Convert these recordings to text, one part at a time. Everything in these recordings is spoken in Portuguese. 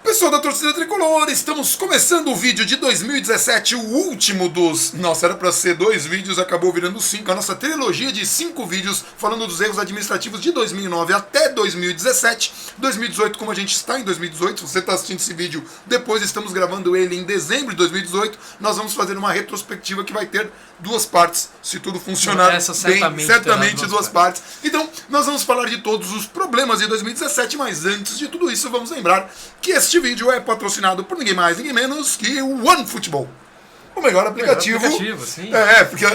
Pessoal da torcida tricolor, estamos começando o vídeo de 2017, o último dos... Nossa, era pra ser 2 vídeos, acabou virando 5. A nossa trilogia de 5 vídeos falando dos erros administrativos de 2009 até 2017. 2018, como a gente está em 2018, se você está assistindo esse vídeo depois, estamos gravando ele em dezembro de 2018. Nós vamos fazer uma retrospectiva que vai ter 2 partes, se tudo funcionar Essa bem, certamente 2 partes. Então, nós vamos falar de todos os problemas de 2017, mas antes de tudo isso, vamos lembrar que este vídeo é patrocinado por ninguém mais, ninguém menos que o OneFootball. O melhor aplicativo. Sim. Porque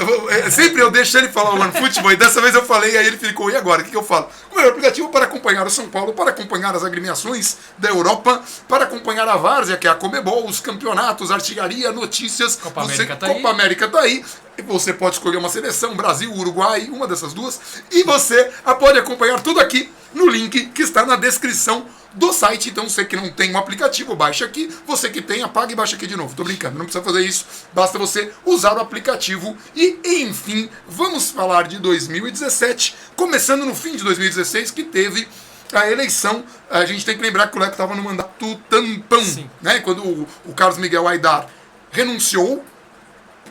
sempre eu deixo ele falar o OneFootball e dessa vez eu falei, aí ele ficou, e agora? O que eu falo? O melhor aplicativo para acompanhar o São Paulo, para acompanhar as agremiações da Europa, para acompanhar a Várzea, que é a Comebol, os campeonatos, artilharia, notícias. Copa América tá aí. E você pode escolher uma seleção, Brasil, Uruguai, uma dessas duas. E você pode acompanhar tudo aqui no link que está na descrição do site. Então você que não tem um aplicativo, baixa aqui. Você que tem, apaga e baixa aqui de novo. Tô brincando, não precisa fazer isso. Basta você usar o aplicativo. E, enfim, vamos falar de 2017. Começando no fim de 2016, que teve a eleição. A gente tem que lembrar que o Leco estava no mandato tampão. Né? Quando o Carlos Miguel Aidar renunciou,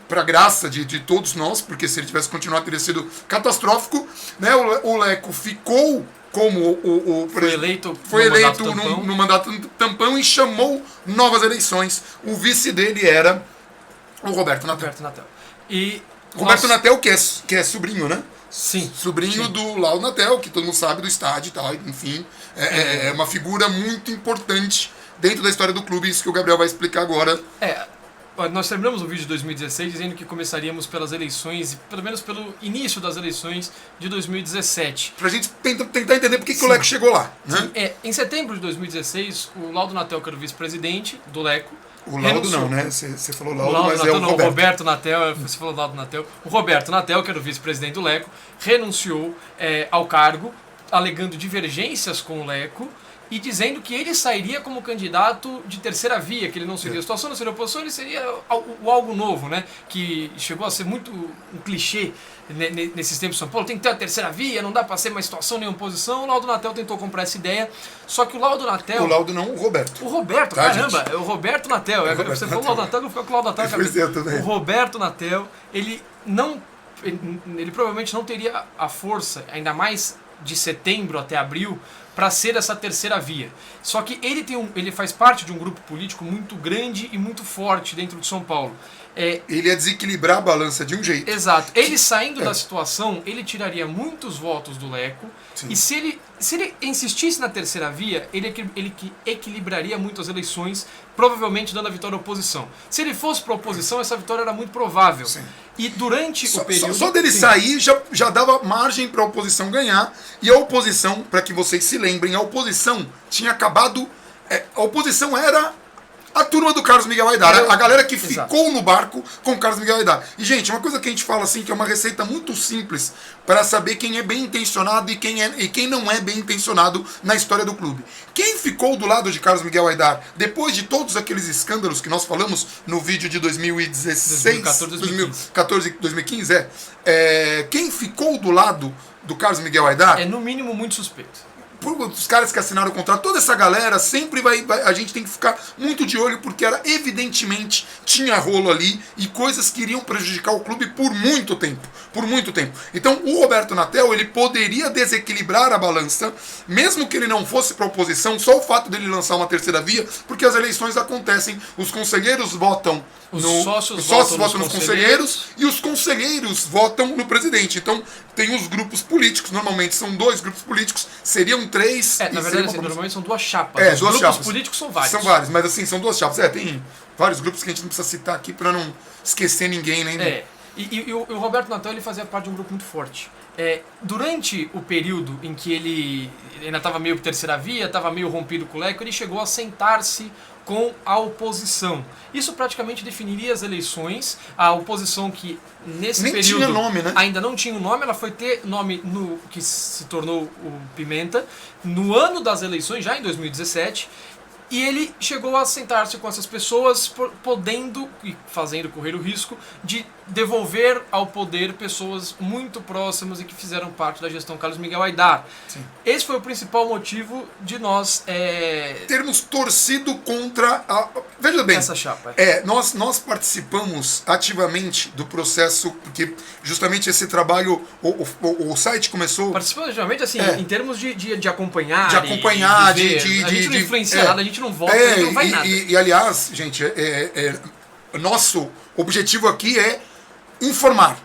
para graça de todos nós, porque se ele tivesse continuado teria sido catastrófico, né? O Leco ficou como foi eleito no mandato tampão e chamou novas eleições. O vice dele era o Roberto Natel. E Roberto Natel, que é sobrinho, né? Sim. Sobrinho do Laudo Natel, que todo mundo sabe do estádio e tal, enfim. É uma figura muito importante dentro da história do clube, isso que o Gabriel vai explicar agora. Nós terminamos o vídeo de 2016 dizendo que começaríamos pelas eleições, pelo menos pelo início das eleições de 2017. Pra gente tentar entender por que o Leco chegou lá. Né? Em setembro de 2016, o Laudo Natel, que era o vice-presidente do Leco... O Laudo não, né? Você falou Laudo, mas Natel, é o Roberto. O Roberto Natel, você falou Laudo Natel. O Roberto Natel, que era o vice-presidente do Leco, renunciou ao cargo, alegando divergências com o Leco, e dizendo que ele sairia como candidato de terceira via, que ele não seria situação, não seria oposição, ele seria o algo novo, né? Que chegou a ser muito um clichê nesses tempos de São Paulo. Tem que ter a terceira via, não dá para ser uma situação nem oposição. O Laudo Natel tentou comprar essa ideia, só que o Laudo Natel... O Laudo não, o Roberto. O Roberto, tá, caramba, gente? É o Roberto Natel. Você falou o Laudo Natel, eu vou ficar com o Laudo Natel. O Roberto Natel, ele provavelmente não teria a força, ainda mais de setembro até abril, para ser essa terceira via. Só que ele faz parte de um grupo político muito grande e muito forte dentro de São Paulo. Ele ia desequilibrar a balança de um jeito. Exato. Ele saindo da situação, ele tiraria muitos votos do Leco. Sim. E se ele insistisse na terceira via, ele equilibraria muito as eleições, provavelmente dando a vitória à oposição. Se ele fosse para a oposição, essa vitória era muito provável. Sim. E durante o período... Só dele sair já dava margem para a oposição ganhar. E a oposição, para que vocês se lembrem, a oposição tinha acabado... a oposição era a turma do Carlos Miguel Aidar, a galera que ficou no barco com o Carlos Miguel Aidar. E, gente, uma coisa que a gente fala assim, que é uma receita muito simples para saber quem é bem intencionado e quem não é bem intencionado na história do clube. Quem ficou do lado de Carlos Miguel Aidar, depois de todos aqueles escândalos que nós falamos no vídeo de 2014, 2015, quem ficou do lado do Carlos Miguel Aidar... É, no mínimo, muito suspeito. Os caras que assinaram o contrato, toda essa galera sempre a gente tem que ficar muito de olho, porque evidentemente tinha rolo ali e coisas que iriam prejudicar o clube por muito tempo. Então o Roberto Natel, ele poderia desequilibrar a balança, mesmo que ele não fosse para oposição, só o fato dele lançar uma terceira via, porque as eleições acontecem, os conselheiros votam os sócios votam nos conselheiros e os conselheiros votam no presidente. Então tem os grupos políticos, normalmente são 2 grupos políticos, seriam 3. Na verdade, normalmente são 2 chapas. Os grupos políticos são vários. São vários, mas assim, são 2 chapas. Tem vários grupos que a gente não precisa citar aqui para não esquecer ninguém, né? E o Roberto Natel, ele fazia parte de um grupo muito forte. Durante o período em que ele ainda estava meio terceira via, estava meio rompido com o Leco, ele chegou a sentar-se com a oposição. Isso praticamente definiria as eleições. A oposição que nesse Nem período tinha nome, né? ainda não tinha um nome, ela foi ter nome no que se tornou o Pimenta no ano das eleições, já em 2017. E ele chegou a sentar-se com essas pessoas, podendo e fazendo correr o risco de devolver ao poder pessoas muito próximas e que fizeram parte da gestão Carlos Miguel Aydar. Sim. Esse foi o principal motivo de nós termos torcido contra veja bem, essa chapa. Nós participamos ativamente do processo, porque justamente esse trabalho, o site começou... Participamos ativamente, assim, em termos de acompanhar. De acompanhar, de ver. A gente não influencia nada, a gente não vota, a gente não faz nada. E aliás, gente, nosso objetivo aqui é informar,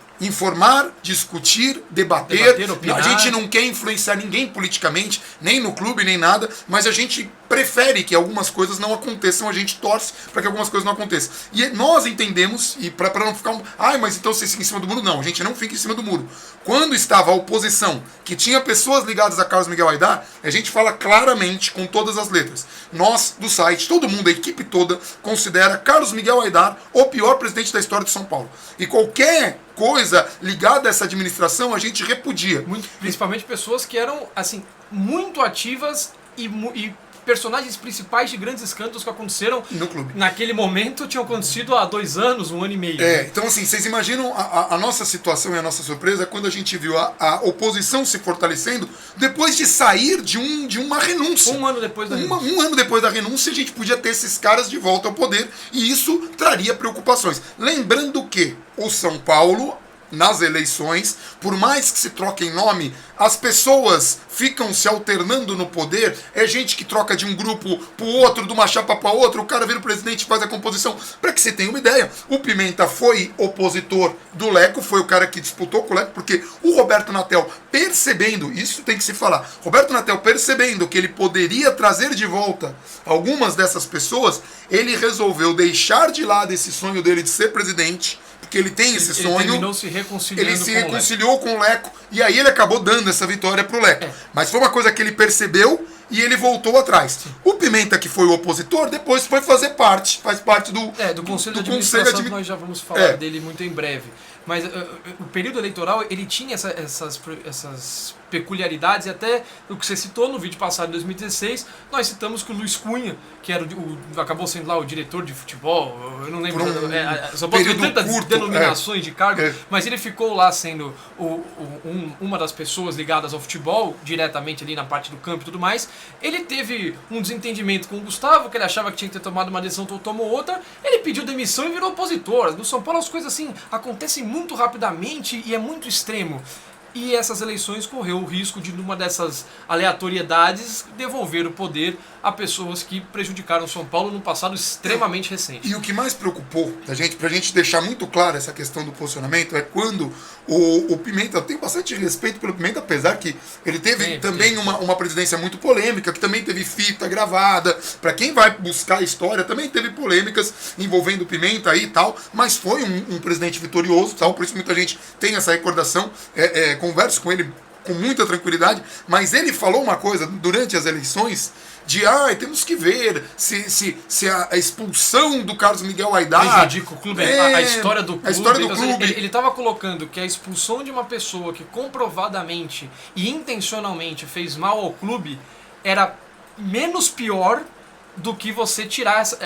discutir, debater, opinar. A gente não quer influenciar ninguém politicamente, nem no clube, nem nada, mas a gente prefere que algumas coisas não aconteçam, a gente torce para que algumas coisas não aconteçam. E nós entendemos, e para não ficar mas então você fica em cima do muro? Não, a gente não fica em cima do muro. Quando estava a oposição, que tinha pessoas ligadas a Carlos Miguel Aydar, a gente fala claramente, com todas as letras. Nós, do site, todo mundo, a equipe toda, considera Carlos Miguel Aydar o pior presidente da história de São Paulo. E qualquer coisa ligada a essa administração, a gente repudia. Principalmente pessoas que eram, assim, muito ativas e personagens principais de grandes escândalos que aconteceram no clube. Naquele momento tinham acontecido há 2 anos, 1 ano e meio. Então assim, vocês imaginam a nossa situação e a nossa surpresa quando a gente viu a oposição se fortalecendo depois de sair de uma renúncia. 1 ano depois da renúncia. Um ano depois da renúncia, a gente podia ter esses caras de volta ao poder e isso traria preocupações. Lembrando que o São Paulo, nas eleições, por mais que se troquem nome, as pessoas ficam se alternando no poder, é gente que troca de um grupo pro outro, de uma chapa para outra, o cara vira o presidente e faz a composição. Para que você tenha uma ideia, o Pimenta foi opositor do Leco, foi o cara que disputou com o Leco, porque o Roberto Natel, percebendo, isso tem que se falar, Roberto Natel percebendo que ele poderia trazer de volta algumas dessas pessoas, ele resolveu deixar de lado esse sonho dele de ser presidente, porque ele tem esse sonho. Ele terminou se reconciliando ele se reconciliou com o Leco e aí ele acabou dando essa vitória pro Leco. Mas foi uma coisa que ele percebeu e ele voltou atrás. O Pimenta, que foi o opositor, depois foi fazer parte, faz parte do Conselho de Administração, que nós já vamos falar dele muito em breve. Mas o período eleitoral, ele tinha essas peculiaridades, e até o que você citou no vídeo passado, em 2016, nós citamos que o Luiz Cunha, que era acabou sendo lá o diretor de futebol, eu não lembro, só posso ter tantas denominações de cargo, mas ele ficou lá sendo uma das pessoas ligadas ao futebol, diretamente ali na parte do campo e tudo mais. Ele teve um desentendimento com o Gustavo, que ele achava que tinha que ter tomado uma decisão, tomou outra, ele pediu demissão e virou opositor. No São Paulo as coisas assim acontecem muito rapidamente e é muito extremo. E essas eleições correu o risco de, numa dessas aleatoriedades, devolver o poder a pessoas que prejudicaram São Paulo num passado extremamente recente. E o que mais preocupou pra gente deixar muito claro essa questão do posicionamento, é quando o Pimenta, eu tenho bastante respeito pelo Pimenta, apesar que ele teve também uma presidência muito polêmica, que também teve fita gravada, pra quem vai buscar a história, também teve polêmicas envolvendo o Pimenta aí e tal, mas foi um presidente vitorioso, tal, por isso muita gente tem essa recordação, converso com ele com muita tranquilidade, mas ele falou uma coisa durante as eleições de temos que ver se a expulsão do Carlos Miguel Aydar prejudica o clube, a história do clube. A história do clube. Ele estava colocando que a expulsão de uma pessoa que comprovadamente e intencionalmente fez mal ao clube era menos pior do que você tirar essa...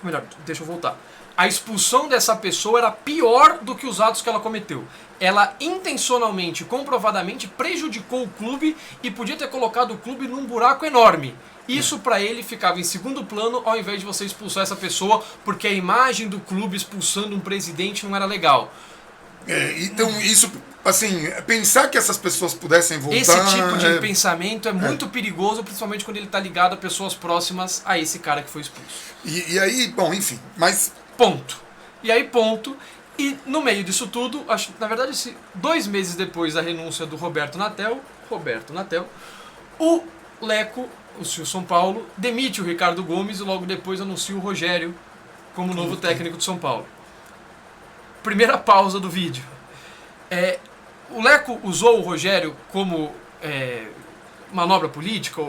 melhor, deixa eu voltar. A expulsão dessa pessoa era pior do que os atos que ela cometeu. Ela intencionalmente, comprovadamente prejudicou o clube e podia ter colocado o clube num buraco enorme. Isso pra ele ficava em segundo plano ao invés de você expulsar essa pessoa, porque a imagem do clube expulsando um presidente não era legal. Então isso, assim, pensar que essas pessoas pudessem voltar... Esse tipo de pensamento é muito perigoso, principalmente quando ele está ligado a pessoas próximas a esse cara que foi expulso. E aí, bom, enfim, mas... Ponto. E aí, ponto. E no meio disso tudo, acho que na verdade 2 meses depois da renúncia do Roberto Natel, o Leco, o São Paulo, demite o Ricardo Gomes e logo depois anuncia o Rogério como novo técnico de São Paulo. Primeira pausa do vídeo. O Leco usou o Rogério como manobra política,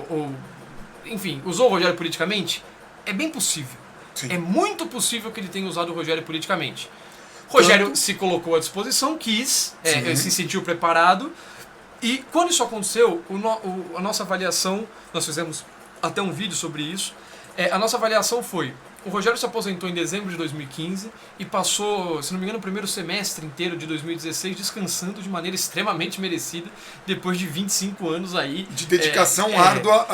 enfim, usou o Rogério politicamente? É bem possível. Sim. É muito possível que ele tenha usado o Rogério politicamente. Rogério se colocou à disposição, quis, se sentiu preparado. E quando isso aconteceu, a nossa avaliação, nós fizemos até um vídeo sobre isso, a nossa avaliação foi: O Rogério se aposentou em dezembro de 2015 e passou, se não me engano, o primeiro semestre inteiro de 2016 descansando de maneira extremamente merecida, depois de 25 anos aí. De dedicação árdua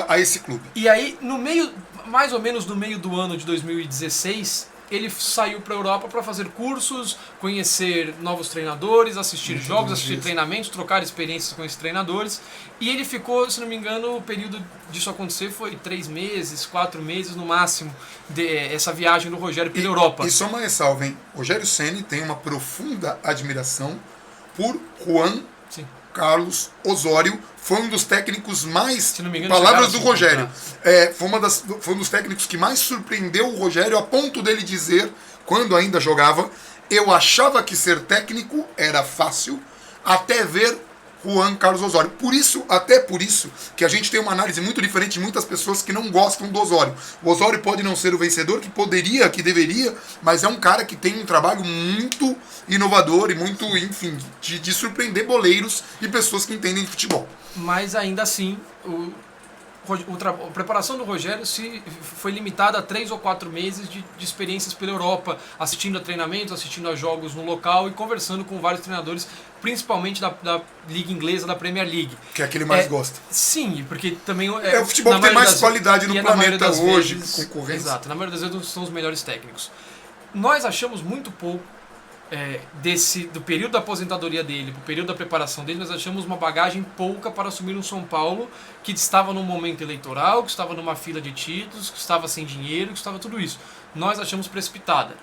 a esse clube. E aí, no meio, mais ou menos no meio do ano de 2016, ele saiu para a Europa para fazer cursos, conhecer novos treinadores, assistir jogos, assistir treinamentos, trocar experiências com esses treinadores. E ele ficou, se não me engano, o período disso acontecer foi 3 meses, 4 meses no máximo, essa viagem do Rogério pela Europa. E só uma ressalva, hein? Rogério Ceni tem uma profunda admiração por Juan Carlos Osório. Foi um dos técnicos mais, se não me engano, palavras do Rogério, foi um dos técnicos que mais surpreendeu o Rogério a ponto dele dizer, quando ainda jogava, eu achava que ser técnico era fácil, até ver Juan Carlos Osório. Até por isso, que a gente tem uma análise muito diferente de muitas pessoas que não gostam do Osório. O Osório pode não ser o vencedor que poderia, que deveria, mas é um cara que tem um trabalho muito inovador e muito, enfim, de surpreender boleiros e pessoas que entendem de futebol. Mas ainda assim, a preparação do Rogério foi limitada a 3 ou 4 meses de experiências pela Europa, assistindo a treinamentos, assistindo a jogos no local e conversando com vários treinadores, principalmente da Liga Inglesa, da Premier League. Que é aquele mais gosta. Sim, porque também... É o futebol que tem mais qualidade no planeta hoje, concorrência. Exato, na maioria das vezes são os melhores técnicos. Nós achamos muito pouco do período da aposentadoria dele, do período da preparação dele, nós achamos uma bagagem pouca para assumir um São Paulo que estava num momento eleitoral, que estava numa fila de títulos, que estava sem dinheiro, que estava tudo isso. Nós achamos precipitada.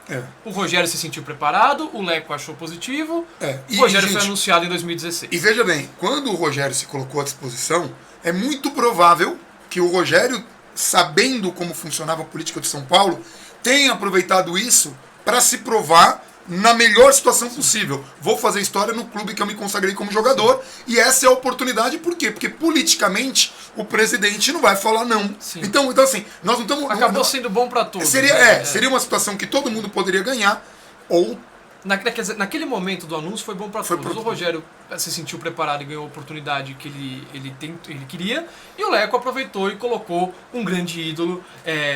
O Rogério se sentiu preparado, o Leco achou positivo, o Rogério foi anunciado em 2016. E veja bem, quando o Rogério se colocou à disposição, é muito provável que o Rogério, sabendo como funcionava a política de São Paulo, tenha aproveitado isso para se provar na melhor situação possível. Vou fazer história no clube que eu me consagrei como jogador. E essa é a oportunidade. Por quê? Porque politicamente o presidente não vai falar não. Então assim, nós não estamos... Acabou sendo bom para todos. Seria uma situação que todo mundo poderia ganhar. Ou... Naquele momento do anúncio foi bom para todos. O Rogério se sentiu preparado e ganhou a oportunidade que ele queria. E o Leco aproveitou e colocou um grande ídolo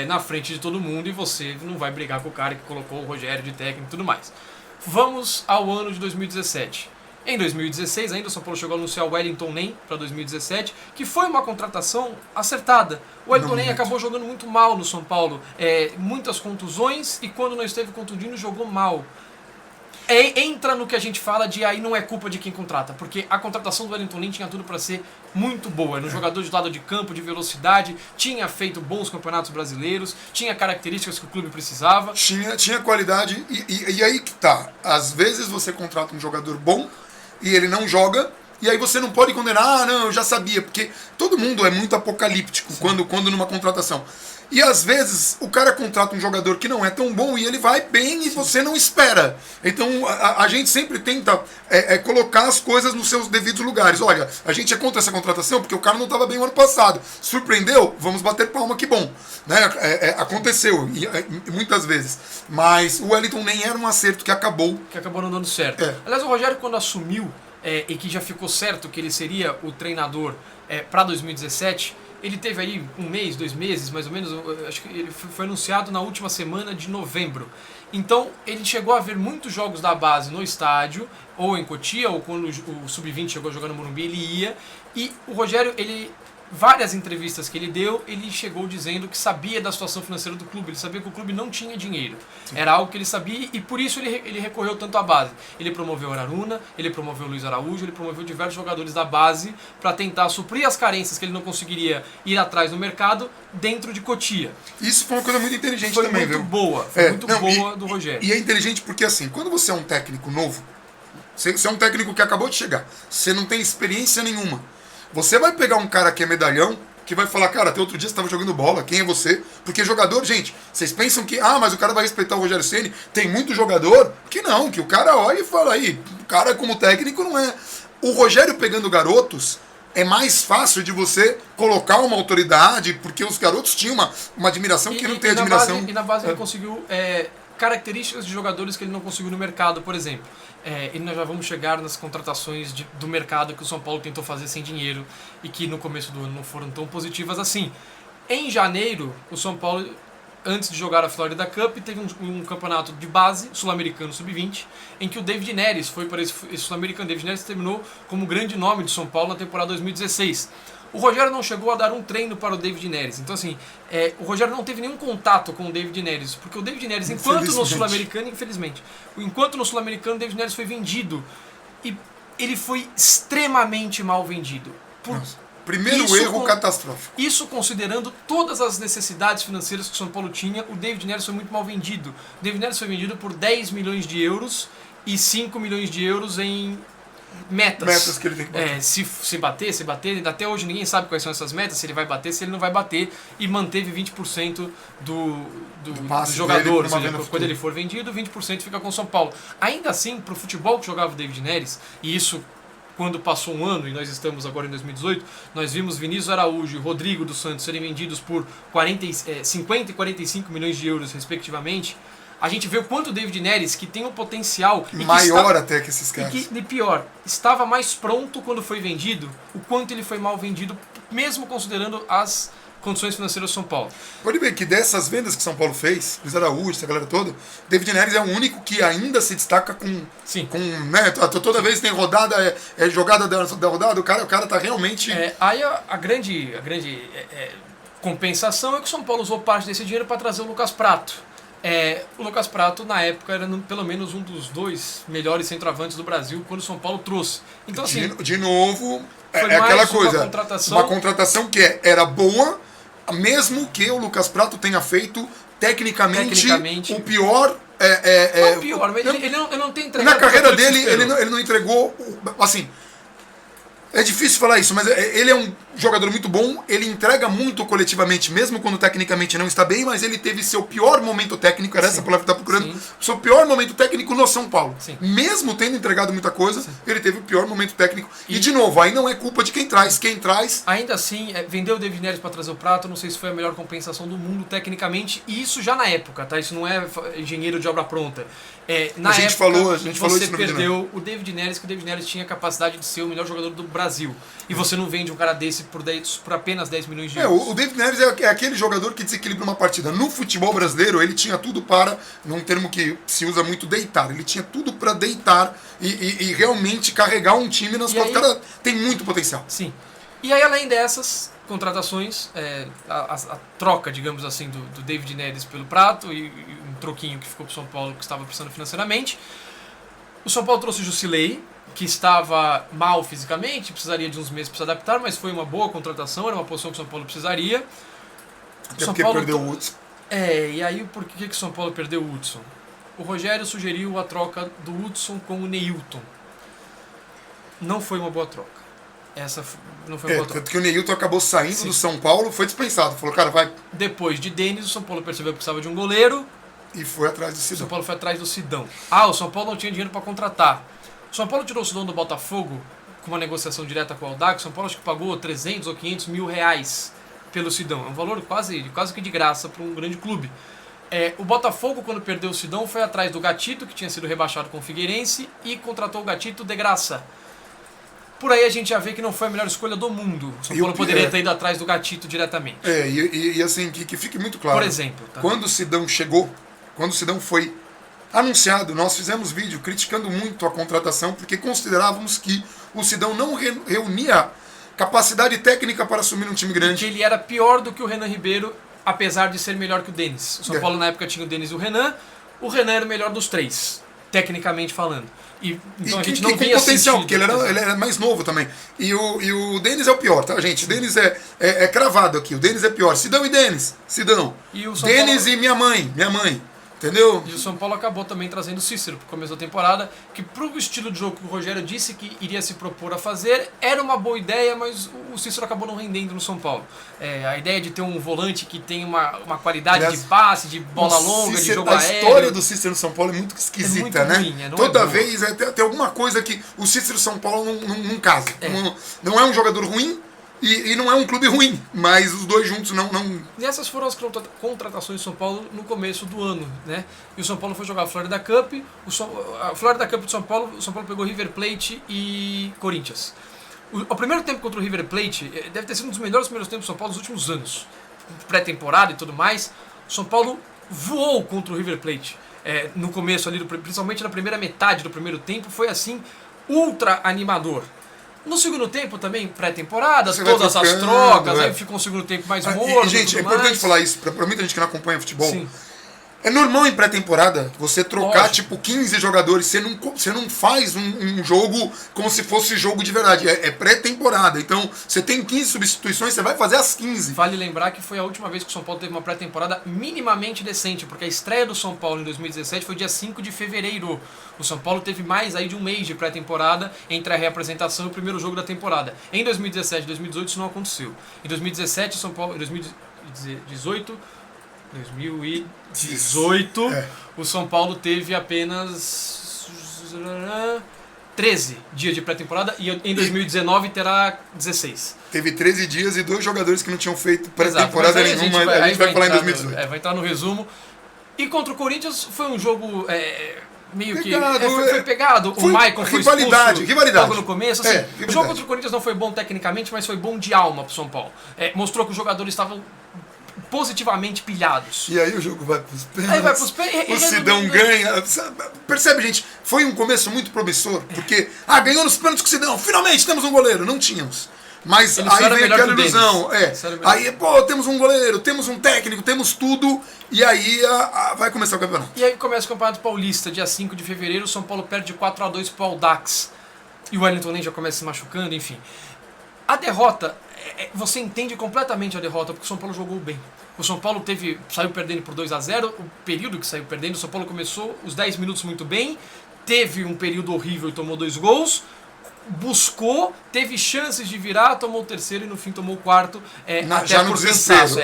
na frente de todo mundo. E você não vai brigar com o cara que colocou o Rogério de técnico e tudo mais. Vamos ao ano de 2017. Em 2016, ainda o São Paulo chegou a anunciar o Wellington Nem para 2017, que foi uma contratação acertada. O Wellington Nem acabou jogando muito mal no São Paulo. Muitas contusões e quando não esteve contundindo jogou mal. Entra no que a gente fala de aí não é culpa de quem contrata, porque a contratação do Wellington Nem tinha tudo para ser muito boa. Era um jogador de lado de campo, de velocidade, tinha feito bons campeonatos brasileiros, tinha características que o clube precisava. Tinha qualidade, e aí que tá. Às vezes você contrata um jogador bom e ele não joga, e aí você não pode condenar, não, eu já sabia, porque todo mundo é muito apocalíptico quando numa contratação. E às vezes o cara contrata um jogador que não é tão bom e ele vai bem e você não espera. Então a gente sempre tenta colocar as coisas nos seus devidos lugares. Olha, a gente é contra essa contratação porque o cara não estava bem no ano passado. Surpreendeu? Vamos bater palma, que bom. Né? Aconteceu muitas vezes. Mas o Wellington Nem era um acerto que acabou não dando certo. Aliás, o Rogério, quando assumiu e que já ficou certo que ele seria o treinador para 2017... Ele teve aí 1 mês, 2 meses, mais ou menos, acho que ele foi anunciado na última semana de novembro. Então, ele chegou a ver muitos jogos da base no estádio, ou em Cotia, ou quando o Sub-20 chegou a jogar no Morumbi, ele ia. E o Rogério, várias entrevistas que ele deu, ele chegou dizendo que sabia da situação financeira do clube, ele sabia que o clube não tinha dinheiro. Era algo que ele sabia e por isso ele recorreu tanto à base. Ele promoveu o Araruna, ele promoveu o Luiz Araújo, ele promoveu diversos jogadores da base para tentar suprir as carências que ele não conseguiria ir atrás no mercado dentro de Cotia. Isso foi uma coisa muito inteligente foi também, muito viu? Boa, foi muito boa do Rogério. E é inteligente porque assim, quando você é um técnico novo, você é um técnico que acabou de chegar, você não tem experiência nenhuma. Você vai pegar um cara que é medalhão, que vai falar, cara, até outro dia você estava jogando bola, quem é você? Porque jogador, gente, vocês pensam que, mas o cara vai respeitar o Rogério Ceni? Tem muito jogador? Que não, que o cara olha e fala aí, o cara como técnico não é. O Rogério pegando garotos, é mais fácil de você colocar uma autoridade, porque os garotos tinham uma admiração que não tem admiração. E na base ele conseguiu características de jogadores que ele não conseguiu no mercado, por exemplo. E nós já vamos chegar nas contratações do mercado que o São Paulo tentou fazer sem dinheiro e que no começo do ano não foram tão positivas assim. Em janeiro, o São Paulo antes de jogar a Florida Cup, teve um campeonato de base, sul-americano sub-20, em que o David Neres foi para esse sul-americano. David Neres terminou como grande nome de São Paulo na temporada 2016. O Rogério não chegou a dar um treino para o David Neres. Então, assim, o Rogério não teve nenhum contato com o David Neres, porque o David Neres, enquanto no sul-americano, infelizmente, o sul-americano, o David Neres foi vendido. E ele foi extremamente mal vendido. Primeiro erro catastrófico. Isso considerando todas as necessidades financeiras que o São Paulo tinha, o David Neres foi muito mal vendido. O David Neres foi vendido por 10 milhões de euros e 5 milhões de euros em metas que ele tem que bater. Se bater, até hoje ninguém sabe quais são essas metas, se ele vai bater, se ele não vai bater, e manteve 20% do jogador, quando ele for vendido, 20% fica com o São Paulo. Ainda assim, pro futebol que jogava o David Neres, e isso quando passou um ano, e nós estamos agora em 2018, nós vimos Vinícius Araújo e Rodrigo dos Santos serem vendidos por 50 e 45 milhões de euros, respectivamente. A gente vê o quanto o David Neres, que tem um potencial... maior até que esses caras. E pior, estava mais pronto quando foi vendido, o quanto ele foi mal vendido, mesmo considerando as condições financeiras do São Paulo. Pode ver que dessas vendas que São Paulo fez, Luiz Araújo, essa galera toda, David Neres é o único que ainda se destaca com... Sim. Né, toda vez tem rodada, jogada da rodada, o cara tá realmente... Aí a grande compensação é que o São Paulo usou parte desse dinheiro para trazer o Lucas Prato. O Lucas Prato, na época, era pelo menos um dos 2 melhores centroavantes do Brasil quando o São Paulo trouxe. Então, assim, de novo, aquela coisa. Uma contratação que era boa, mesmo que o Lucas Prato tenha feito tecnicamente o pior. Não o pior, mas ele não tem entregado. Na carreira dele, ele não entregou. Assim. É difícil falar isso, mas ele é um jogador muito bom, ele entrega muito coletivamente, mesmo quando tecnicamente não está bem, mas ele teve seu pior momento técnico, era essa palavra que está procurando, seu pior momento técnico no São Paulo. Sim. Mesmo tendo entregado muita coisa, ele teve o pior momento técnico. E de novo, aí não é culpa de quem traz. Ainda assim, vendeu o David Neres para trazer o Prato, não sei se foi a melhor compensação do mundo tecnicamente, e isso já na época, tá? Isso não é engenheiro de obra pronta. Na época, a gente falou isso no perdeu o David Neres, que o David Neres tinha a capacidade de ser o melhor jogador do Brasil. E você não vende um cara desse por apenas 10 milhões de euros. O David Neres é aquele jogador que desequilibra uma partida. No futebol brasileiro, ele tinha tudo para, num termo que se usa muito, deitar. Ele tinha tudo para deitar e realmente carregar um time nas costas. O cara tem muito potencial. Sim. E aí, além dessas contratações, a troca, digamos assim, do David Neres pelo Prato e um troquinho que ficou para o São Paulo, que estava precisando financeiramente. O São Paulo trouxe o Jusilei, que estava mal fisicamente, precisaria de uns meses para se adaptar, mas foi uma boa contratação, era uma posição que o São Paulo precisaria. Até porque perdeu o Hudson. E aí por que o São Paulo perdeu o Hudson? O Rogério sugeriu a troca do Hudson com o Neilton. Não foi uma boa troca. Essa não foi uma boa troca. Tanto que o Neilton acabou saindo do São Paulo, foi dispensado. Falou, cara, vai. Depois de Denis, o São Paulo percebeu que precisava de um goleiro. E foi atrás do Sidão. O São Paulo foi atrás do Sidão. O São Paulo não tinha dinheiro para contratar. O São Paulo tirou o Sidão do Botafogo com uma negociação direta com o Aldax. O São Paulo acho que pagou 300 ou 500 mil reais pelo Sidão. É um valor quase que de graça para um grande clube. O Botafogo, quando perdeu o Sidão, foi atrás do Gatito, que tinha sido rebaixado com o Figueirense, e contratou o Gatito de graça. Por aí a gente já vê que não foi a melhor escolha do mundo. O São Paulo poderia ter ido atrás do Gatito diretamente. E assim, que fique muito claro. Por exemplo. Tá? Quando o Sidão chegou, quando o Sidão foi anunciado, nós fizemos vídeo criticando muito a contratação, porque considerávamos que o Sidão não reunia capacidade técnica para assumir um time grande. Que ele era pior do que o Renan Ribeiro, apesar de ser melhor que o Denis. O São Paulo na época tinha o Denis e o Renan. O Renan era o melhor dos 3, tecnicamente falando. Então a gente não via potencial, porque ele era mais novo também. E o Denis é o pior, tá, gente? O Denis é cravado aqui. O Denis é pior. Sidão e Denis. Sidão. Denis e minha mãe. Entendeu? E o São Paulo acabou também trazendo o Cícero pro começo da temporada, que pro estilo de jogo que o Rogério disse que iria se propor a fazer, era uma boa ideia, mas o Cícero acabou não rendendo no São Paulo. A ideia de ter um volante que tem uma qualidade de passe, de bola longa, de jogo aéreo... A história do Cícero no São Paulo é muito esquisita, né? Ruim, Toda vez tem alguma coisa que o Cícero São Paulo não casa. Não é um jogador ruim, e não é um clube ruim, mas os dois juntos não... E essas foram as contratações do São Paulo no começo do ano, né? E o São Paulo foi jogar a Florida Cup, a Florida Cup do São Paulo, o São Paulo pegou River Plate e Corinthians. O primeiro tempo contra o River Plate deve ter sido um dos melhores primeiros tempos do São Paulo nos últimos anos. Pré-temporada e tudo mais. O São Paulo voou contra o River Plate. No começo ali, principalmente na primeira metade do primeiro tempo, foi assim, ultra animador. No segundo tempo também, pré-temporada, todas as trocas, aí ficou um segundo tempo mais morno. Gente, é importante falar isso, pra muita gente que não acompanha futebol. Sim. É normal em pré-temporada você trocar, Lógico. tipo, 15 jogadores. Você não faz um jogo como se fosse jogo de verdade. É pré-temporada. Então, você tem 15 substituições, você vai fazer as 15. Vale lembrar que foi a última vez que o São Paulo teve uma pré-temporada minimamente decente, porque a estreia do São Paulo em 2017 foi dia 5 de fevereiro. O São Paulo teve mais aí de um mês de pré-temporada entre a reapresentação e o primeiro jogo da temporada. Em 2017 e 2018 isso não aconteceu. Em 2017, São Paulo... Em 2018... o São Paulo teve apenas 13 dias de pré-temporada e em 2019 terá 16. Teve 13 dias e 2 jogadores que não tinham feito pré-temporada nenhuma. A gente vai falar em 2018. Vai entrar no resumo. E contra o Corinthians foi um jogo meio pegado, que... Foi pegado. O Maicon foi rivalidade. expulso logo no começo. Assim, o jogo contra o Corinthians não foi bom tecnicamente, mas foi bom de alma pro São Paulo. Mostrou que os jogadores estavam positivamente pilhados. E aí o jogo vai pros pênaltis. Aí vai pros pênaltis. O Sidão ganha. Percebe, gente? Foi um começo muito promissor, porque ganhou nos pênaltis com o Sidão. Finalmente temos um goleiro. Não tínhamos. Mas Ele aí vem aquela ilusão. Aí, temos um goleiro, temos um técnico, temos tudo. E aí vai começar o campeonato. E aí começa o Campeonato Paulista, dia 5 de fevereiro. O São Paulo perde de 4-2 pro Audax. E o Wellington nem já começa se machucando, enfim. A derrota, você entende completamente a derrota, porque o São Paulo jogou bem. O São Paulo saiu perdendo por 2-0, o período que saiu perdendo, o São Paulo começou os 10 minutos muito bem, teve um período horrível e tomou 2 gols, buscou, teve chances de virar, tomou o terceiro e no fim tomou o quarto, até já por cansaço.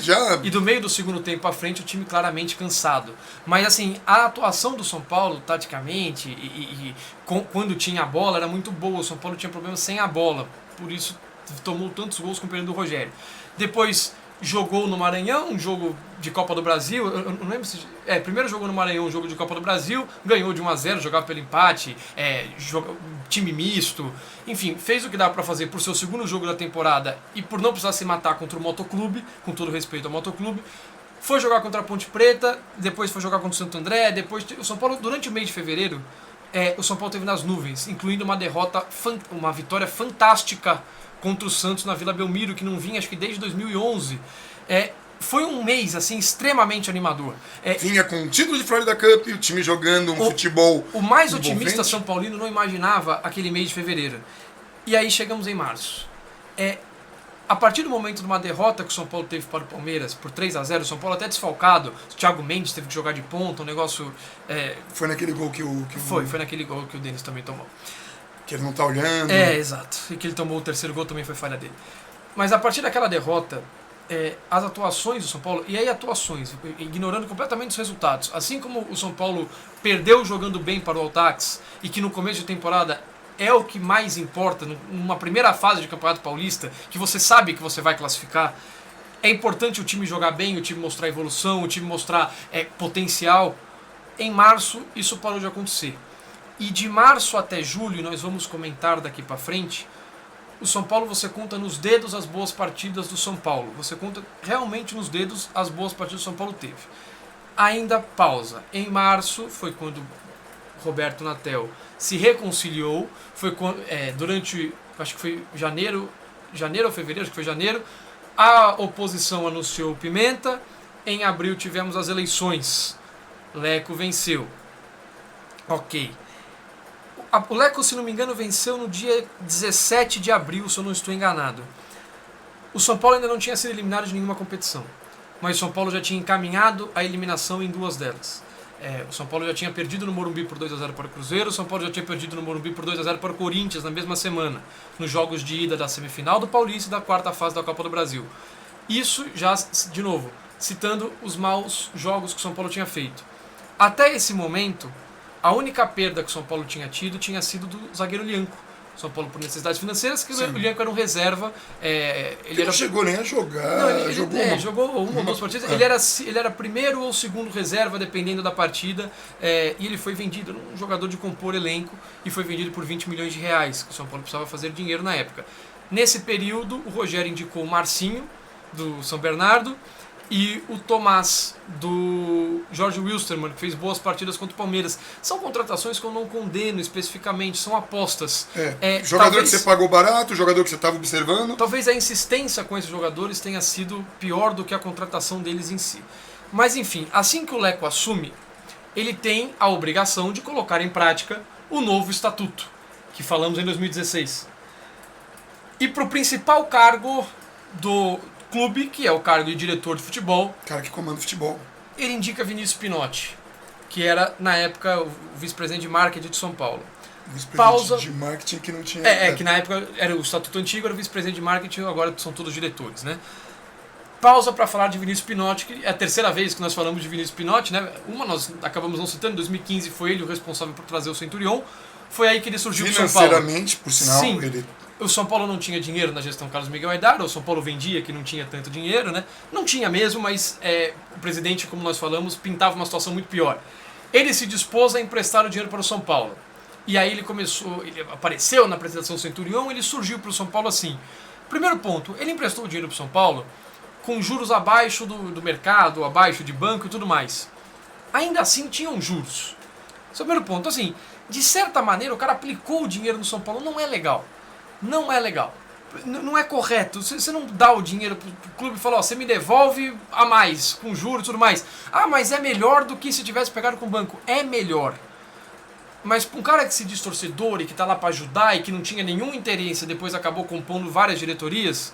Já... E do meio do segundo tempo à frente o time claramente cansado. Mas assim, a atuação do São Paulo, taticamente, quando tinha a bola, era muito boa. O São Paulo tinha problemas sem a bola, por isso tomou tantos gols com o período do Rogério. Depois jogou no Maranhão, um jogo de Copa do Brasil, eu não lembro se... primeiro jogou no Maranhão, um jogo de Copa do Brasil, ganhou de 1-0, jogava pelo empate, time misto, enfim, fez o que dava pra fazer por seu segundo jogo da temporada e por não precisar se matar contra o Motoclube, com todo respeito ao Motoclube, foi jogar contra a Ponte Preta, depois foi jogar contra o Santo André, depois o São Paulo, durante o mês de fevereiro, o São Paulo teve nas nuvens, incluindo uma vitória fantástica contra o Santos na Vila Belmiro, que não vinha acho que desde 2011. Foi um mês assim extremamente animador. Vinha com o título de Florida Cup, o time jogando futebol. O mais otimista São Paulino não imaginava aquele mês de fevereiro. E aí chegamos em março. A partir do momento de uma derrota que o São Paulo teve para o Palmeiras por 3-0, o São Paulo até desfalcado, o Thiago Mendes teve que jogar de ponta, um negócio... Foi naquele gol Foi naquele gol que o Denis também tomou. Que ele não tá olhando. Exato. E que ele tomou o terceiro gol também foi falha dele. Mas a partir daquela derrota, as atuações do São Paulo, e aí atuações, ignorando completamente os resultados, assim como o São Paulo perdeu jogando bem para o Audax, e que no começo de temporada é o que mais importa, numa primeira fase de Campeonato Paulista, que você sabe que você vai classificar, é importante o time jogar bem, o time mostrar evolução, o time mostrar potencial. Em março, isso parou de acontecer. E de março até julho, nós vamos comentar daqui para frente, o São Paulo você conta nos dedos as boas partidas do São Paulo. Você conta realmente nos dedos as boas partidas que o São Paulo teve. Ainda pausa. Em março foi quando Roberto Natel se reconciliou. Foi durante, acho que foi janeiro ou fevereiro, acho que foi janeiro. A oposição anunciou Pimenta. Em abril tivemos as eleições. Leco venceu. Ok. O Leco, se não me engano, venceu no dia 17 de abril, se eu não estou enganado. O São Paulo ainda não tinha sido eliminado de nenhuma competição, mas o São Paulo já tinha encaminhado a eliminação em 2 delas. O São Paulo já tinha perdido no Morumbi por 2-0 para o Cruzeiro, o São Paulo já tinha perdido no Morumbi por 2-0 para o Corinthians na mesma semana, nos jogos de ida da semifinal do Paulista e da quarta fase da Copa do Brasil. Isso já, de novo, citando os maus jogos que o São Paulo tinha feito. Até esse momento, a única perda que o São Paulo tinha tido tinha sido do zagueiro Lianco. São Paulo por necessidades financeiras, que o Lianco era um reserva. Ele não chegou nem a jogar. Não, jogou uma ou 2 partidas. Ele era primeiro ou segundo reserva, dependendo da partida. E ele foi vendido, um jogador de compor elenco, e foi vendido por 20 milhões de reais, que o São Paulo precisava fazer dinheiro na época. Nesse período, o Rogério indicou o Marcinho, do São Bernardo, e o Tomás, do Jorge Wilstermann, que fez boas partidas contra o Palmeiras. São contratações que eu não condeno especificamente, são apostas. Jogador talvez, que você pagou barato, jogador que você estava observando. Talvez a insistência com esses jogadores tenha sido pior do que a contratação deles em si. Mas enfim, assim que o Leco assume, ele tem a obrigação de colocar em prática o novo estatuto, que falamos em 2016. E para o principal cargo do clube, que é o cargo de diretor de futebol, cara que comanda o futebol, ele indica Vinícius Pinotti, que era, na época, o vice-presidente de marketing de São Paulo. Vice-presidente de marketing que não tinha... que na época era o estatuto antigo, era o vice-presidente de marketing, agora são todos diretores, né? Pausa para falar de Vinícius Pinotti, que é a terceira vez que nós falamos de Vinícius Pinotti, né? Uma nós acabamos não citando, em 2015 foi ele o responsável por trazer o Centurion, foi aí que ele surgiu para o São Paulo. Financeiramente, por sinal, sim, ele... O São Paulo não tinha dinheiro na gestão Carlos Miguel Aidar, o São Paulo vendia que não tinha tanto dinheiro, né? Não tinha mesmo, mas o presidente, como nós falamos, pintava uma situação muito pior. Ele se dispôs a emprestar o dinheiro para o São Paulo. E aí ele apareceu na apresentação do Centurion, ele surgiu para o São Paulo assim. Primeiro ponto, ele emprestou o dinheiro para o São Paulo com juros abaixo do mercado, abaixo de banco e tudo mais. Ainda assim tinham juros. Esse é o primeiro ponto. Assim, de certa maneira, o cara aplicou o dinheiro no São Paulo, não é legal. Não é legal. Não é correto. Você não dá o dinheiro pro clube e fala, ó, você me devolve a mais, com juros e tudo mais. Ah, mas é melhor do que se tivesse pegado com o banco. É melhor. Mas para um cara que se diz torcedor e que tá lá para ajudar e que não tinha nenhum interesse e depois acabou compondo várias diretorias,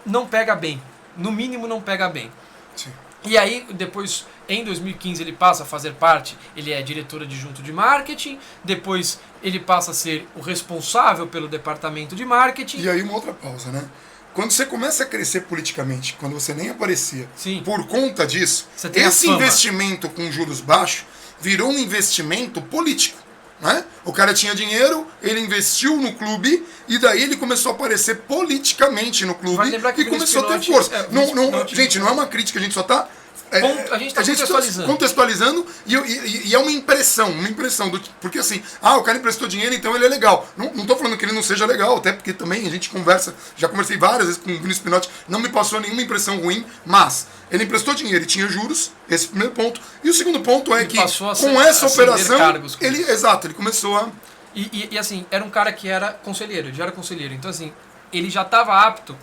não pega bem. No mínimo não pega bem. Sim. E aí, depois, em 2015, ele passa a fazer parte, ele é diretor adjunto de marketing, depois ele passa a ser o responsável pelo departamento de marketing. E aí uma outra pausa, né? Quando você começa a crescer politicamente, quando você nem aparecia, sim, por conta disso, você esse investimento com juros baixos virou um investimento político. Né? O cara tinha dinheiro, ele investiu no clube e daí ele começou a aparecer politicamente no clube e começou a ter força. Gente, não é uma crítica, a gente só está a gente está contextualizando e é uma impressão porque assim, o cara emprestou dinheiro, então ele é legal. Não estou falando que ele não seja legal, até porque também a gente já conversei várias vezes com o Vinícius Pinotti, não me passou nenhuma impressão ruim, mas ele emprestou dinheiro e tinha juros, esse é o primeiro ponto. E o segundo ponto é que com essa operação, ele começou a... E assim, era um cara que era conselheiro, já era conselheiro, então assim, ele já estava apto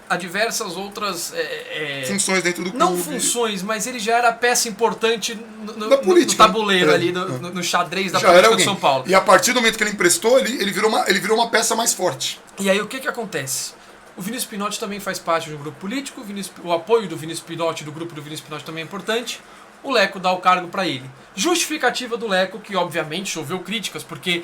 a diversas outras... funções dentro do clube. Não funções, mas ele já era peça importante no tabuleiro ali, no xadrez da política de São Paulo. E a partir do momento que ele emprestou, ele virou uma peça mais forte. E aí o que acontece? O Vinícius Pinotti também faz parte de um grupo político, o apoio do Vinícius Pinotti, do grupo do Vinícius Pinotti também é importante. O Leco dá o cargo para ele. Justificativa do Leco, que obviamente choveu críticas, porque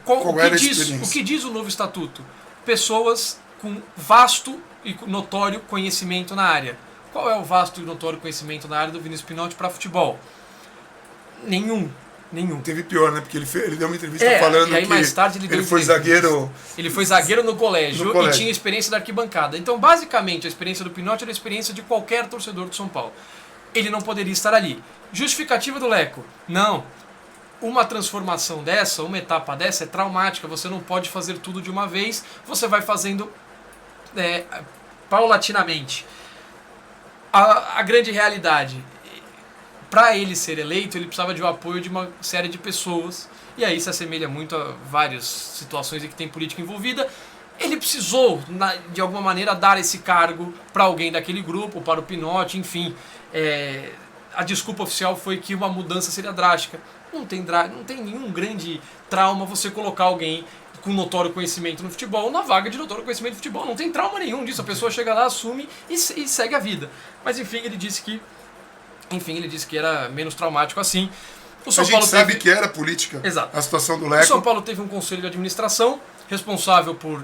o que diz o novo estatuto? Pessoas com vasto e notório conhecimento na área. Qual é o vasto e notório conhecimento na área do Vinícius Pinotti para futebol? Nenhum. Teve pior, né? Porque ele deu uma entrevista falando e aí, que mais tarde ele foi zagueiro... Ele foi zagueiro no colégio e tinha experiência da arquibancada. Então, basicamente, a experiência do Pinotti era a experiência de qualquer torcedor de São Paulo. Ele não poderia estar ali. Justificativa do Leco? Não. Uma transformação dessa, uma etapa dessa é traumática. Você não pode fazer tudo de uma vez. Você vai fazendo paulatinamente. A grande realidade... Para ele ser eleito, ele precisava de um apoio de uma série de pessoas, e aí se assemelha muito a várias situações em que tem política envolvida. Ele precisou, de alguma maneira, dar esse cargo para alguém daquele grupo, para o Pinotti, enfim. A desculpa oficial foi que uma mudança seria drástica. Não tem nenhum grande trauma você colocar alguém com notório conhecimento no futebol na vaga de notório conhecimento no futebol. Não tem trauma nenhum disso, a pessoa chega lá, assume e segue a vida. Mas enfim, ele disse que era menos traumático assim. A gente sabe que era política. Exato. A situação do Leco. O São Paulo teve um conselho de administração responsável por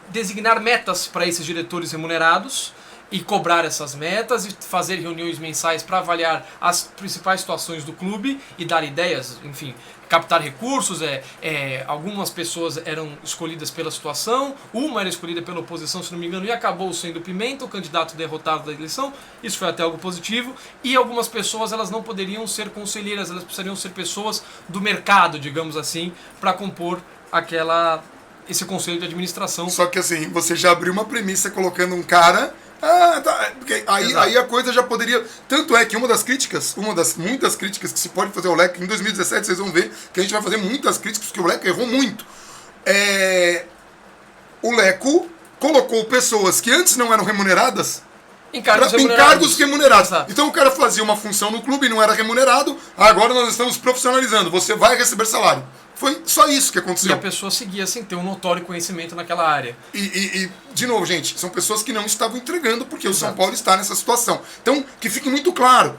designar metas para esses diretores remunerados e cobrar essas metas e fazer reuniões mensais para avaliar as principais situações do clube e dar ideias, enfim, captar recursos. Algumas pessoas eram escolhidas pela situação, uma era escolhida pela oposição, se não me engano, e acabou sendo o Pimenta, o candidato derrotado da eleição. Isso foi até algo positivo. E algumas pessoas, elas não poderiam ser conselheiras, elas precisariam ser pessoas do mercado, digamos assim, para compor esse conselho de administração. Só que assim, você já abriu uma premissa colocando um cara... Aí a coisa já poderia... Tanto é que uma das muitas críticas que se pode fazer ao Leco, em 2017 vocês vão ver que a gente vai fazer muitas críticas, porque o Leco errou muito. O Leco colocou pessoas que antes não eram remuneradas em cargos remunerados. Exato. Então o cara fazia uma função no clube e não era remunerado, agora nós estamos profissionalizando, você vai receber salário. Foi só isso que aconteceu. E a pessoa seguia sem ter um notório conhecimento naquela área. E de novo, gente, são pessoas que não estavam entregando porque o São Paulo está nessa situação. Então, que fique muito claro,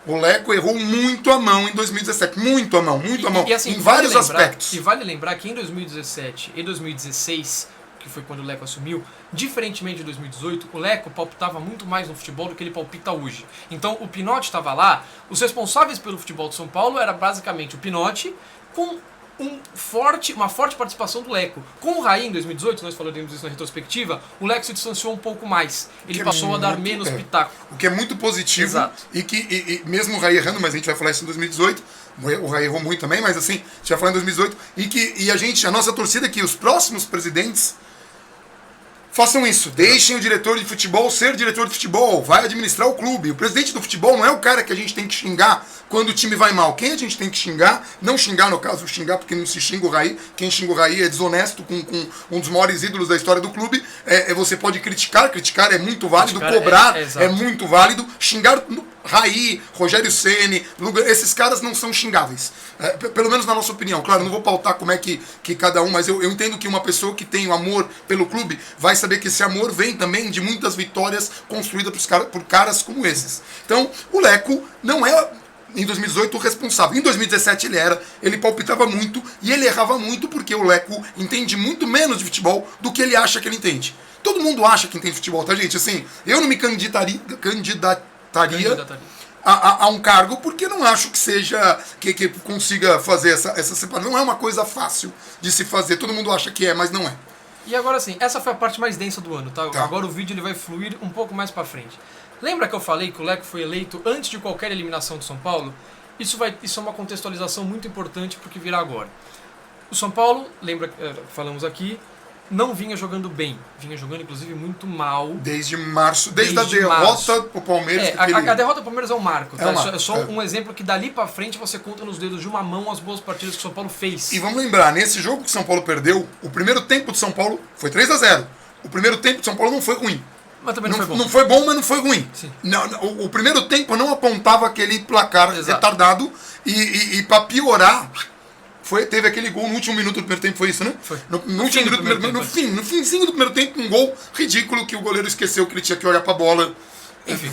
o Leco errou muito a mão em 2017. Muito a mão, E, assim, em vários aspectos. E vale lembrar que em 2017 e 2016, que foi quando o Leco assumiu, diferentemente de 2018, o Leco palpitava muito mais no futebol do que ele palpita hoje. Então, o Pinotti estava lá, os responsáveis pelo futebol de São Paulo era basicamente o Pinotti com uma forte participação do Leco. Com o Raí em 2018, nós falaremos isso na retrospectiva, o Leco se distanciou um pouco mais. Ele passou a dar menos pitaco. O que é muito positivo. Exato. E mesmo o Raí errando, mas a gente vai falar isso em 2018, o Raí errou muito também, mas assim, a gente vai falar em 2018, a nossa torcida é que os próximos presidentes façam isso, deixem o diretor de futebol ser diretor de futebol, vai administrar o clube. O presidente do futebol não é o cara que a gente tem que xingar quando o time vai mal. Quem a gente tem que xingar, não xingar no caso, xingar porque não se xinga o Raí, quem xinga o Raí é desonesto com um dos maiores ídolos da história do clube. Você pode criticar é muito válido, cobrar é muito válido, xingar... Raí, Rogério Ceni, esses caras não são xingáveis. Pelo menos na nossa opinião. Claro, não vou pautar como é que cada um, mas eu entendo que uma pessoa que tem o amor pelo clube vai saber que esse amor vem também de muitas vitórias construídas por caras como esses. Então, o Leco não é, em 2018, o responsável. Em 2017 ele palpitava muito e ele errava muito porque o Leco entende muito menos de futebol do que ele acha que ele entende. Todo mundo acha que entende futebol, tá, gente? Assim, eu não me candidataria a um cargo, porque não acho que seja que consiga fazer essa separação. Não é uma coisa fácil de se fazer. Todo mundo acha que é, mas não é. E agora sim, essa foi a parte mais densa do ano, tá? Agora o vídeo ele vai fluir um pouco mais pra frente. Lembra que eu falei que o Leco foi eleito antes de qualquer eliminação do São Paulo? Isso é uma contextualização muito importante pro que virá agora. O São Paulo, lembra, falamos aqui, não vinha jogando bem. Vinha jogando, inclusive, muito mal. Desde março. Desde a derrota pro Palmeiras. A derrota pro Palmeiras é um marco. Tá? É só um exemplo que dali pra frente você conta nos dedos de uma mão as boas partidas que o São Paulo fez. E vamos lembrar, nesse jogo que o São Paulo perdeu, o primeiro tempo do São Paulo foi 3-0. O primeiro tempo do São Paulo não foi ruim. Mas também não foi bom. Não foi bom, mas não foi ruim. Não, o primeiro tempo não apontava aquele placar retardado. E pra piorar... Teve aquele gol no último minuto do primeiro tempo, foi isso, né? Foi. No finzinho do primeiro tempo, um gol ridículo que o goleiro esqueceu que ele tinha que olhar pra bola. Enfim,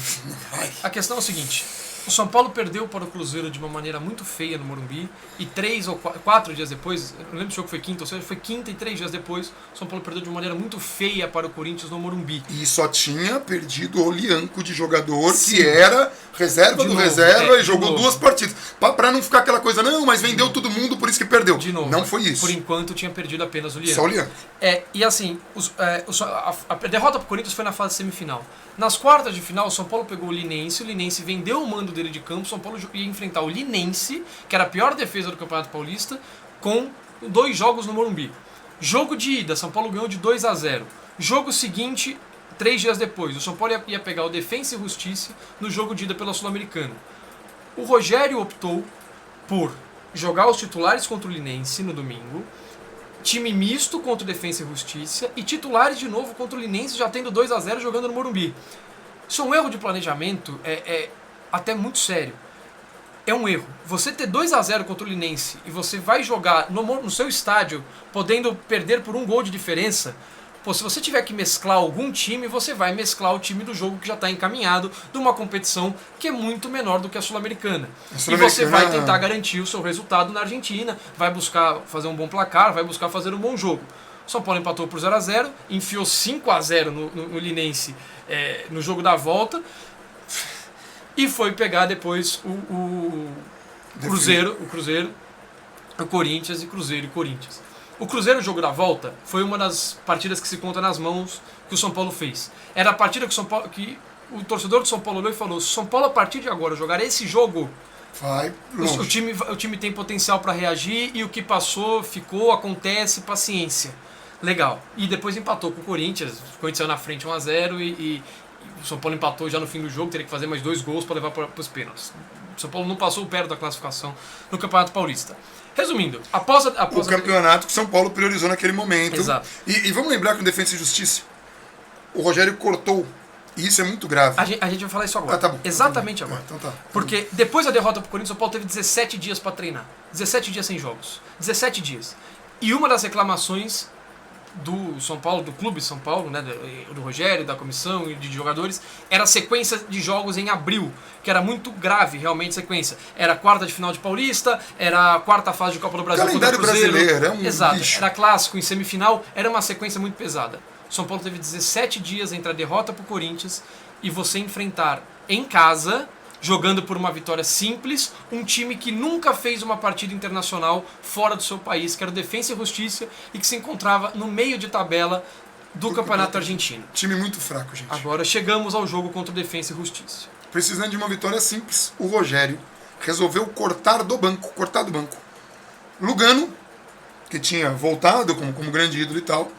a questão é o seguinte: o São Paulo perdeu para o Cruzeiro de uma maneira muito feia no Morumbi e 3 ou 4 dias depois, eu não lembro se o jogo foi quinta, ou seja, foi quinta e 3 dias depois, o São Paulo perdeu de uma maneira muito feia para o Corinthians no Morumbi. E só tinha perdido o Lianco de jogador, que era reserva do reserva e jogou 2 partidas. Pra não ficar aquela coisa, não, mas vendeu todo mundo, por isso que perdeu. De novo. Não foi isso. Por enquanto tinha perdido apenas o Lianco. Só o Lianco. E assim, a derrota para o Corinthians foi na fase semifinal. Nas quartas de final, o São Paulo pegou o Linense vendeu o mando dele de campo, o São Paulo ia enfrentar o Linense, que era a pior defesa do Campeonato Paulista, com 2 jogos no Morumbi. Jogo de ida, São Paulo ganhou de 2-0. Jogo seguinte, 3 dias depois, o São Paulo ia pegar o Defensa e Justiça no jogo de ida pela Sul-Americana. O Rogério optou por jogar os titulares contra o Linense no domingo, time misto contra o Defensa e Justiça e titulares de novo contra o Linense, já tendo 2-0 jogando no Morumbi. Isso é um erro de planejamento, até muito sério. É um erro. Você ter 2-0 contra o Linense e você vai jogar no seu estádio, podendo perder por 1 gol de diferença, se você tiver que mesclar algum time, você vai mesclar o time do jogo que já está encaminhado de uma competição que é muito menor do que a Sul-Americana. E você vai tentar garantir o seu resultado na Argentina, vai buscar fazer um bom placar, vai buscar fazer um bom jogo. O São Paulo empatou por 0-0, enfiou 5-0 no Linense no jogo da volta e foi pegar depois o Cruzeiro, o Corinthians e Cruzeiro e Corinthians. O Cruzeiro, o jogo da volta, foi uma das partidas que se conta nas mãos que o São Paulo fez. Era a partida que o torcedor do São Paulo olhou e falou: se o São Paulo a partir de agora jogar esse jogo, vai longe. O time tem potencial para reagir e o que passou, ficou, acontece, paciência. Legal. E depois empatou com o Corinthians saiu na frente 1-0 e o São Paulo empatou já no fim do jogo, teria que fazer mais 2 gols para levar para os pênaltis. O São Paulo não passou perto da classificação no Campeonato Paulista. Resumindo, após o campeonato que o São Paulo priorizou naquele momento. Exato. E vamos lembrar que no Defensa e Justiça, o Rogério cortou, e isso é muito grave. A gente vai falar isso agora. Tá bom. Exatamente agora. Então tá. Porque depois da derrota pro Corinthians, o São Paulo teve 17 dias para treinar. 17 dias sem jogos. 17 dias. E uma das reclamações do São Paulo, do Clube São Paulo, né, do Rogério, da comissão e de jogadores, era a sequência de jogos em abril, que era muito grave, realmente, sequência. Era a quarta de final de Paulista, era a quarta fase de Copa do Brasil contra o Cruzeiro. Brasileiro, é um Exato, bicho. era clássico em semifinal, era uma sequência muito pesada. O São Paulo teve 17 dias entre a derrota pro Corinthians e você enfrentar em casa, jogando por uma vitória simples, um time que nunca fez uma partida internacional fora do seu país, que era o Defensa e Justiça, e que se encontrava no meio de tabela do Campeonato Argentino. Time muito fraco, gente. Agora chegamos ao jogo contra o Defensa e Justiça. Precisando de uma vitória simples, o Rogério resolveu cortar do banco. Lugano, que tinha voltado como grande ídolo e tal,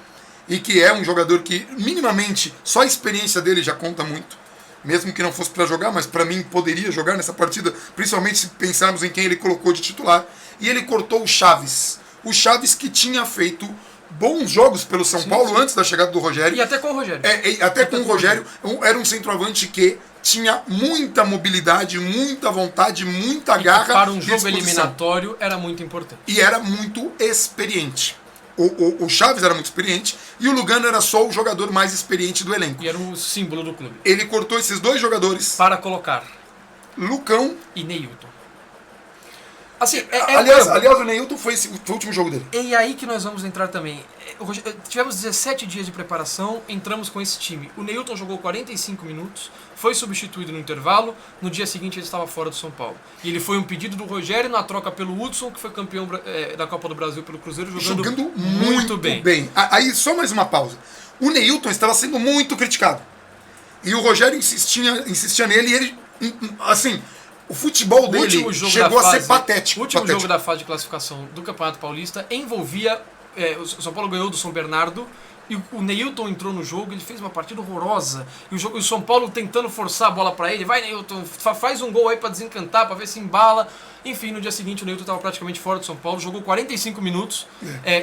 e que é um jogador que, minimamente, só a experiência dele já conta muito. Mesmo que não fosse para jogar, mas para mim poderia jogar nessa partida, principalmente se pensarmos em quem ele colocou de titular. E ele cortou o Chaves. O Chaves que tinha feito bons jogos pelo São Paulo antes da chegada do Rogério. E até com o Rogério. Até com o Rogério. Era um centroavante que tinha muita mobilidade, muita vontade, muita garra. Para um jogo eliminatório era muito importante. E era muito experiente. O Chaves era muito experiente e o Lugano era só o jogador mais experiente do elenco. E era o símbolo do clube. Ele cortou esses 2 jogadores. Para colocar Lucão e Neilton. Assim, aliás, o Neilton foi o último jogo dele. E aí que nós vamos entrar também. Tivemos 17 dias de preparação, entramos com esse time. O Neilton jogou 45 minutos, foi substituído no intervalo, no dia seguinte ele estava fora do São Paulo. E ele foi um pedido do Rogério na troca pelo Hudson, que foi campeão da Copa do Brasil pelo Cruzeiro, jogando muito bem. Aí, só mais uma pausa. O Neilton estava sendo muito criticado. E o Rogério insistia nele e ele, assim... O futebol dele chegou a ser patético. O último jogo da fase de classificação do Campeonato Paulista envolvia... o São Paulo ganhou do São Bernardo e o Neilton entrou no jogo, ele fez uma partida horrorosa. E o São Paulo tentando forçar a bola pra ele. Vai, Neilton, faz um gol aí pra desencantar, pra ver se embala. Enfim, no dia seguinte o Neilton estava praticamente fora do São Paulo, jogou 45 minutos.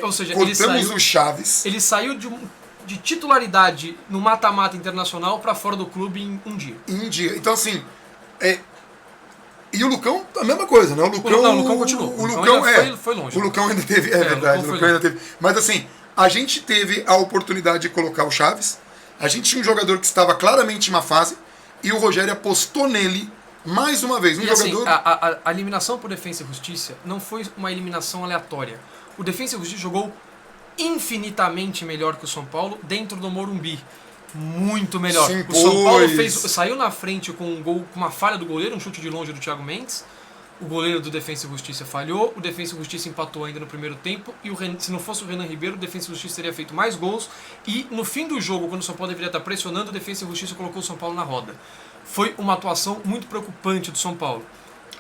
Ou seja, o Chaves. Ele saiu de titularidade no mata-mata internacional pra fora do clube em um dia. Então, assim... E o Lucão, a mesma coisa, né? O Lucão continuou. O Lucão foi longe. O Lucão ainda teve, verdade, o Lucão ainda teve. Mas assim, a gente teve a oportunidade de colocar o Chaves, a gente tinha um jogador que estava claramente em uma fase, e o Rogério apostou nele mais uma vez. Jogador... Assim, a eliminação por Defensa e Justiça não foi uma eliminação aleatória. O Defensa e Justiça jogou infinitamente melhor que o São Paulo dentro do Morumbi. Muito melhor. O São Paulo saiu na frente com um gol, com uma falha do goleiro, um chute de longe do Thiago Mendes. O goleiro do Defensa e Justiça falhou, o Defensa e Justiça empatou ainda no primeiro tempo, e se não fosse o Renan Ribeiro, o Defensa e Justiça teria feito mais gols, e no fim do jogo, quando o São Paulo deveria estar pressionando, o Defensa e Justiça colocou o São Paulo na roda. Foi uma atuação muito preocupante do São Paulo.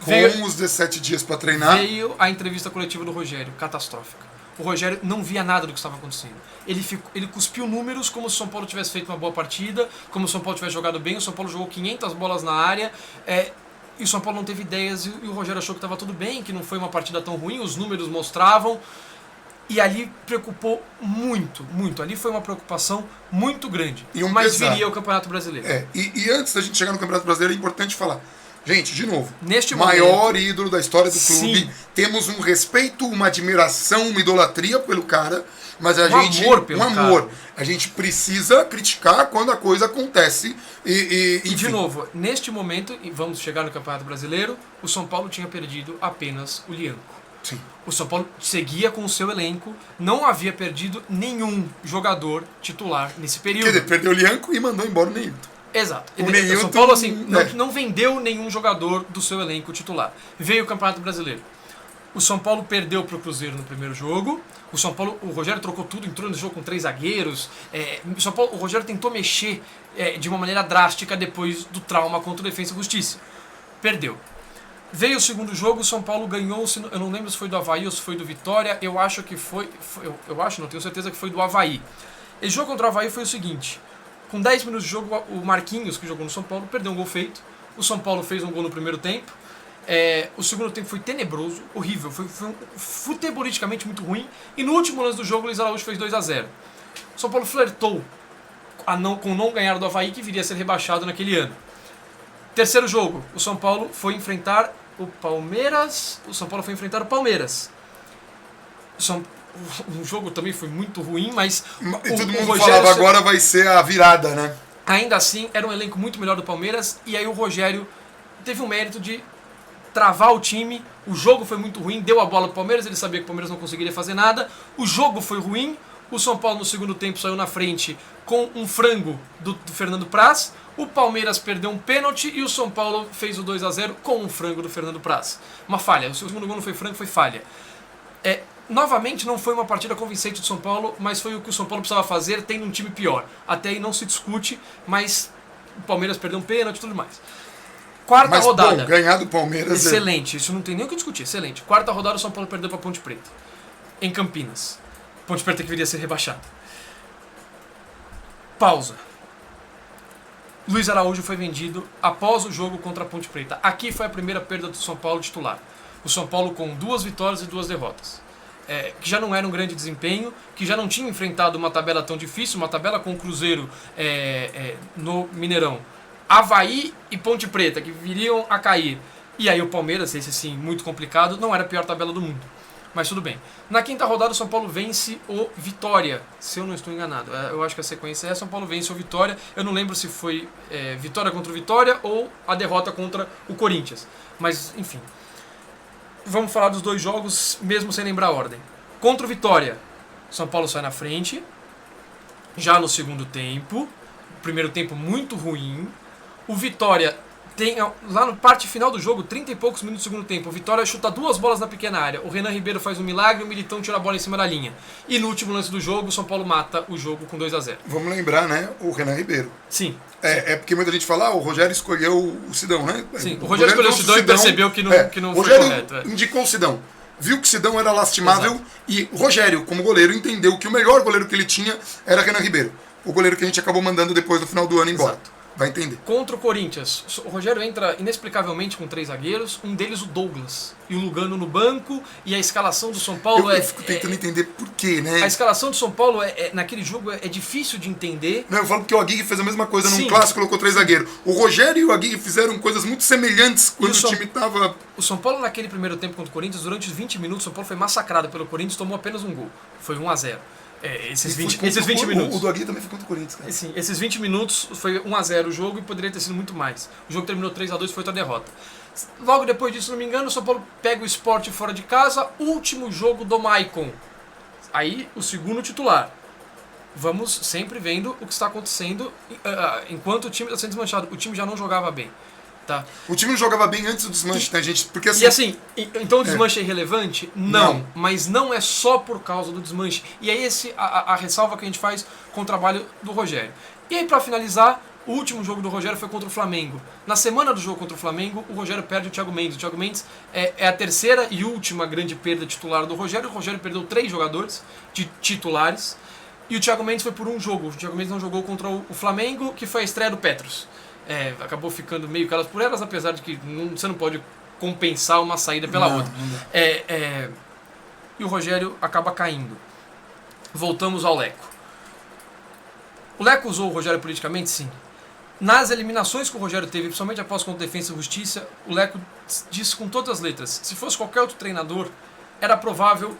Com os 17 dias para treinar. Veio a entrevista coletiva do Rogério, catastrófica. O Rogério não via nada do que estava acontecendo. Ele cuspiu números como se o São Paulo tivesse feito uma boa partida, como se o São Paulo tivesse jogado bem. O São Paulo jogou 500 bolas na área, e o São Paulo não teve ideias, e o Rogério achou que estava tudo bem, que não foi uma partida tão ruim, os números mostravam. E ali preocupou muito, muito. Ali foi uma preocupação muito grande. Mas viria o Campeonato Brasileiro. E antes da gente chegar no Campeonato Brasileiro, é importante falar. Gente, de novo, neste maior momento, ídolo da história do clube. Sim. Temos um respeito, uma admiração, uma idolatria pelo cara, mas amor pelo amor. A gente precisa criticar quando a coisa acontece. E de novo, neste momento, e vamos chegar no Campeonato Brasileiro, o São Paulo tinha perdido apenas o Lianco. Sim. O São Paulo seguia com o seu elenco, não havia perdido nenhum jogador titular nesse período. Quer dizer, perdeu o Lianco e mandou embora o Neilton. Exato. O São Paulo assim, não vendeu nenhum jogador do seu elenco titular. Veio o Campeonato Brasileiro. O São Paulo perdeu para o Cruzeiro no primeiro jogo. O Rogério trocou tudo, entrou no jogo com 3 zagueiros. O Rogério tentou mexer de uma maneira drástica depois do trauma contra o Defensa e Justiça. Perdeu. Veio o segundo jogo, o São Paulo ganhou, eu não lembro se foi do Avaí ou se foi do Vitória, eu acho que foi, não tenho certeza que foi do Avaí. Esse jogo contra o Avaí foi o seguinte: Com 10 minutos de jogo, o Marquinhos, que jogou no São Paulo, perdeu um gol feito. O São Paulo fez um gol no primeiro tempo. O segundo tempo foi tenebroso, horrível, foi futebolisticamente muito ruim. E no último lance do jogo, o Luiz Araújo fez 2-0. O São Paulo flertou com não ganhar do Avaí, que viria a ser rebaixado naquele ano. Terceiro jogo, o São Paulo foi enfrentar o Palmeiras. O São Paulo foi enfrentar o Palmeiras. O jogo também foi muito ruim, mas e todo mundo falava, agora vai ser a virada, né? Ainda assim, era um elenco muito melhor do Palmeiras, e aí o Rogério teve o mérito de travar o time. O jogo foi muito ruim, deu a bola pro Palmeiras, ele sabia que o Palmeiras não conseguiria fazer nada. O jogo foi ruim, o São Paulo no segundo tempo saiu na frente com um frango do Fernando Praz. O Palmeiras perdeu um pênalti e o São Paulo fez o 2-0 com um frango do Fernando Praz. Uma falha, o segundo gol não foi frango, foi falha. Novamente não foi uma partida convincente do São Paulo, mas foi o que o São Paulo precisava fazer tendo um time pior. Até aí não se discute, mas o Palmeiras perdeu um pênalti e tudo mais. Quarta rodada. Bom, ganhar do Palmeiras excelente, isso não tem nem o que discutir, excelente. Quarta rodada, o São Paulo perdeu para Ponte Preta, em Campinas. Ponte Preta que viria a ser rebaixada. Pausa. Luiz Araújo foi vendido após o jogo contra a Ponte Preta. Aqui foi a primeira perda do São Paulo titular. O São Paulo com 2 vitórias e 2 derrotas. Que já não era um grande desempenho, que já não tinha enfrentado uma tabela tão difícil, uma tabela com o Cruzeiro no Mineirão, Avaí e Ponte Preta, que viriam a cair. E aí o Palmeiras, esse sim, muito complicado, não era a pior tabela do mundo. Mas tudo bem. Na quinta rodada, o São Paulo vence o Vitória, se eu não estou enganado. Eu acho que a sequência é São Paulo vence o Vitória. Eu não lembro se foi vitória contra o Vitória ou a derrota contra o Corinthians. Mas, enfim. Vamos falar dos dois jogos, mesmo sem lembrar a ordem. Contra o Vitória, São Paulo sai na frente. Já no segundo tempo. Primeiro tempo muito ruim. O Vitória tem, lá na parte final do jogo, 30 e poucos minutos do segundo tempo, o Vitória chuta 2 bolas na pequena área. O Renan Ribeiro faz um milagre, o Militão tira a bola em cima da linha. E no último lance do jogo, o São Paulo mata o jogo com 2-0. Vamos lembrar, né? O Renan Ribeiro. Sim. Porque muita gente fala, o Rogério escolheu o Sidão, né? Sim, o Rogério escolheu o Sidão e percebeu que não foi correto. Indicou o Sidão. Viu que o Sidão era lastimável. Exato. E o Rogério, como goleiro, entendeu que o melhor goleiro que ele tinha era Renan Ribeiro. O goleiro que a gente acabou mandando depois no final do ano embora. Exato. Vai entender. Contra o Corinthians, o Rogério entra inexplicavelmente com 3 zagueiros, um deles o Douglas, e o Lugano no banco, e a escalação do São Paulo eu fico tentando entender por quê, né? A escalação do São Paulo, naquele jogo, é difícil de entender. Não, eu falo porque o Aguirre fez a mesma coisa num clássico, colocou 3 zagueiros. O Rogério e o Aguirre fizeram coisas muito semelhantes quando o time tava... O São Paulo, naquele primeiro tempo contra o Corinthians, durante os 20 minutos, o São Paulo foi massacrado pelo Corinthians, tomou apenas um gol. Foi 1-0. Esses 20 minutos. O do Aguirre também foi contra o Corinthians, cara. Sim, esses 20 minutos foi 1-0 o jogo e poderia ter sido muito mais. O jogo terminou 3-2 e foi outra derrota. Logo depois disso, se não me engano, o São Paulo pega o Sport fora de casa, último jogo do Maicon. Aí, o segundo titular. Vamos sempre vendo o que está acontecendo enquanto o time está sendo desmanchado. O time já não jogava bem. Tá. O time não jogava bem antes do desmanche, né, gente? Porque, assim, então o desmanche é irrelevante? Não. Mas não é só por causa do desmanche. E é a ressalva que a gente faz com o trabalho do Rogério. E aí, para finalizar, o último jogo do Rogério foi contra o Flamengo. Na semana do jogo contra o Flamengo, o Rogério perde o Thiago Mendes. O Thiago Mendes é a terceira e última grande perda titular do Rogério. O Rogério perdeu 3 jogadores titulares. E o Thiago Mendes foi por um jogo. O Thiago Mendes não jogou contra o Flamengo, que foi a estreia do Petros. Acabou ficando meio que elas por elas, apesar de que você não pode compensar uma saída pela outra. E o Rogério acaba caindo. Voltamos ao Leco. O Leco usou o Rogério politicamente? Sim. Nas eliminações que o Rogério teve, principalmente após contra a Defensa e Justiça, o Leco disse com todas as letras, se fosse qualquer outro treinador, era provável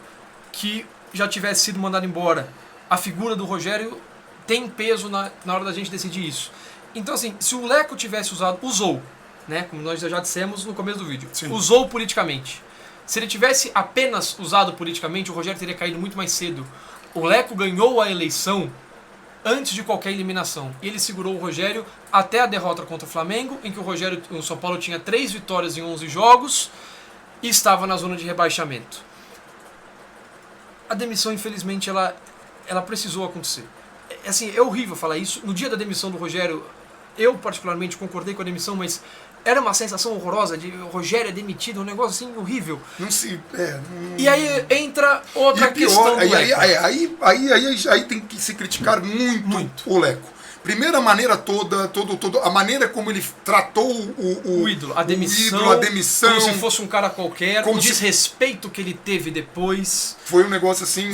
que já tivesse sido mandado embora. A figura do Rogério tem peso na hora da gente decidir isso. Então, assim, se o Leco tivesse usou, né, como nós já dissemos no começo do vídeo, Sim. usou politicamente. Se ele tivesse apenas usado politicamente, o Rogério teria caído muito mais cedo. O Leco ganhou a eleição antes de qualquer eliminação. E ele segurou o Rogério até a derrota contra o Flamengo, em que o São Paulo tinha 3 vitórias em 11 jogos e estava na zona de rebaixamento. A demissão, infelizmente, ela precisou acontecer. Assim, é horrível falar isso. No dia da demissão do Rogério, eu particularmente concordei com a demissão, mas era uma sensação horrorosa de o Rogério é demitido, um negócio assim horrível. E aí entra outra questão do Leco. Aí tem que se criticar muito o Leco. primeira maneira toda, a maneira como ele tratou o ídolo, a demissão, como se fosse um cara qualquer, o desrespeito que ele teve depois. Foi um negócio assim...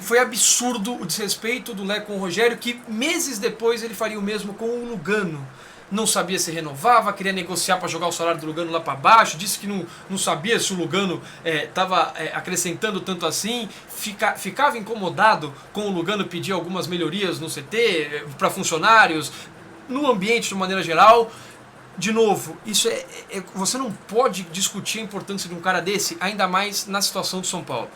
Foi absurdo o desrespeito do Leco com o Rogério, que meses depois ele faria o mesmo com o Lugano. Não sabia se renovava, queria negociar para jogar o salário do Lugano lá para baixo, disse que não sabia se o Lugano estava acrescentando tanto assim, ficava incomodado com o Lugano pedir algumas melhorias no CT, para funcionários, no ambiente de maneira geral. De novo, isso você não pode discutir a importância de um cara desse, ainda mais na situação do São Paulo.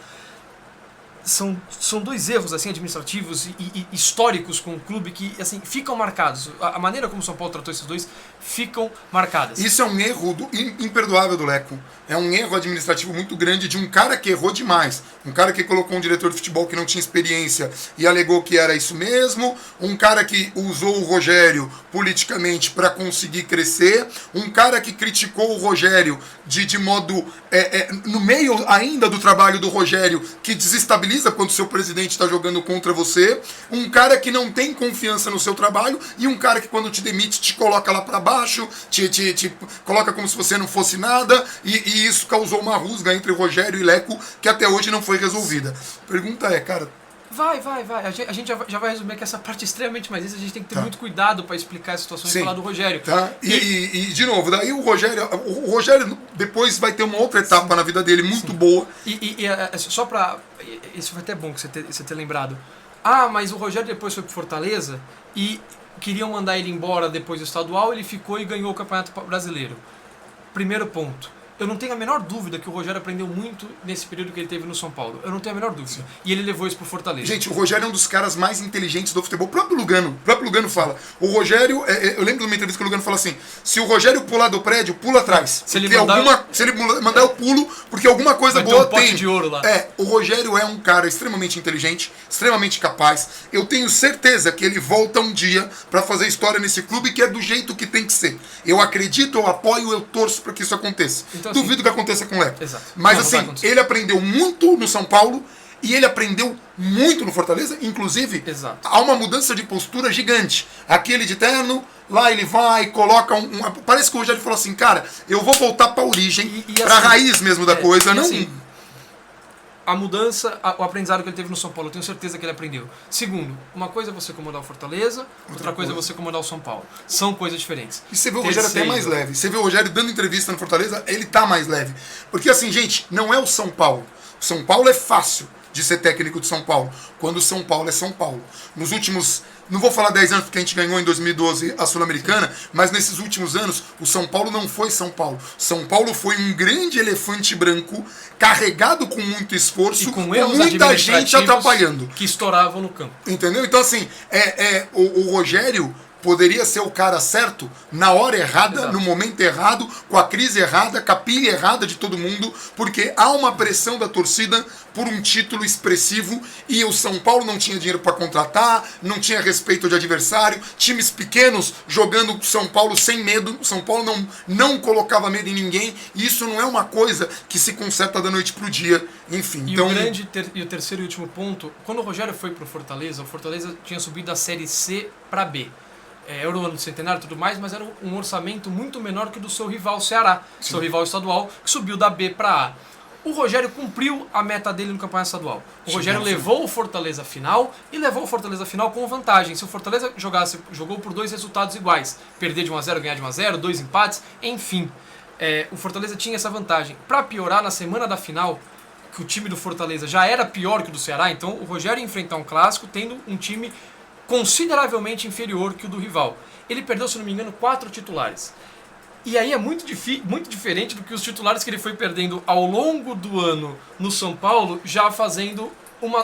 São dois erros assim, administrativos e históricos com o clube que assim, ficam marcados. A maneira como o São Paulo tratou esses dois ficam marcadas. Isso é um erro imperdoável do Leco. É um erro administrativo muito grande de um cara que errou demais. Um cara que colocou um diretor de futebol que não tinha experiência e alegou que era isso mesmo. Um cara que usou o Rogério politicamente para conseguir crescer. Um cara que criticou o Rogério de modo... no meio ainda do trabalho do Rogério, que desestabiliza quando o seu presidente está jogando contra você. Um cara que não tem confiança no seu trabalho. E um cara que quando te demite te coloca lá para baixo, te coloca como se você não fosse nada, e isso causou uma rusga entre Rogério e Leco que até hoje não foi resolvida. A pergunta é, cara... Vai. A gente já vai resumir que essa parte é extremamente mais isso. A gente tem que ter muito cuidado para explicar as situações e falar do Rogério. Tá. E, de novo, daí o Rogério depois vai ter uma outra etapa na vida dele muito boa. Só para... Isso foi até bom que você ter lembrado. Ah, mas o Rogério depois foi pro Fortaleza e queriam mandar ele embora depois do estadual, ele ficou e ganhou o Campeonato Brasileiro. Primeiro ponto. Eu não tenho a menor dúvida que o Rogério aprendeu muito nesse período que ele teve no São Paulo. Eu não tenho a menor dúvida. Sim. E ele levou isso pro Fortaleza. Gente, o Rogério é um dos caras mais inteligentes do futebol. O próprio Lugano fala. O Rogério, eu lembro de uma entrevista que o Lugano fala assim, se o Rogério pular do prédio, pula atrás. Se ele mandar eu pulo, porque alguma coisa boa tem. Pote de ouro lá. O Rogério é um cara extremamente inteligente, extremamente capaz. Eu tenho certeza que ele volta um dia pra fazer história nesse clube, que é do jeito que tem que ser. Eu acredito, eu apoio, eu torço pra que isso aconteça. Então, duvido que aconteça com o Leco. Exato. Mas assim, ele aprendeu muito no São Paulo e ele aprendeu muito no Fortaleza. Inclusive, há uma mudança de postura gigante. Aquele de terno, lá ele vai, coloca parece que o Rogério falou assim, cara, eu vou voltar pra origem, pra raiz mesmo da coisa. Não... Assim, a mudança, o aprendizado que ele teve no São Paulo, eu tenho certeza que ele aprendeu. Segundo, uma coisa é você comandar o Fortaleza, outra coisa é você comandar o São Paulo. São coisas diferentes. E você vê o Rogério até mais leve. Você vê o Rogério dando entrevista no Fortaleza, ele tá mais leve. Porque assim, gente, não é o São Paulo. O São Paulo é fácil de ser técnico de São Paulo, quando o São Paulo é São Paulo. Nos últimos, não vou falar 10 anos porque a gente ganhou em 2012 a Sul-Americana, mas nesses últimos anos o São Paulo não foi São Paulo. São Paulo foi um grande elefante branco carregado com muito esforço e com muita gente atrapalhando. Que estouravam no campo. Entendeu? Então assim, o Rogério poderia ser o cara certo na hora errada, no momento errado, com a crise errada, com a pilha errada de todo mundo, porque há uma pressão da torcida por um título expressivo e o São Paulo não tinha dinheiro para contratar, não tinha respeito de adversário, times pequenos jogando São Paulo sem medo, São Paulo não colocava medo em ninguém, e isso não é uma coisa que se conserta da noite pro dia, enfim. E então... o terceiro e último ponto, quando o Rogério foi pro Fortaleza, o Fortaleza tinha subido da Série C para B. Era o ano do centenário e tudo mais, mas era um orçamento muito menor que o do seu rival Ceará, seu rival estadual, que subiu da B para A. O Rogério cumpriu a meta dele no campeonato estadual. O Rogério levou o Fortaleza à final e levou o Fortaleza à final com vantagem. Se o Fortaleza jogou por 2 resultados iguais, perder de 1-0, ganhar de 1-0, 2 empates, enfim. O Fortaleza tinha essa vantagem. Para piorar, na semana da final, que o time do Fortaleza já era pior que o do Ceará, então o Rogério ia enfrentar um clássico tendo um time consideravelmente inferior que o do rival. Ele perdeu, se não me engano, 4 titulares. E aí é muito diferente do que os titulares que ele foi perdendo ao longo do ano no São Paulo, já fazendo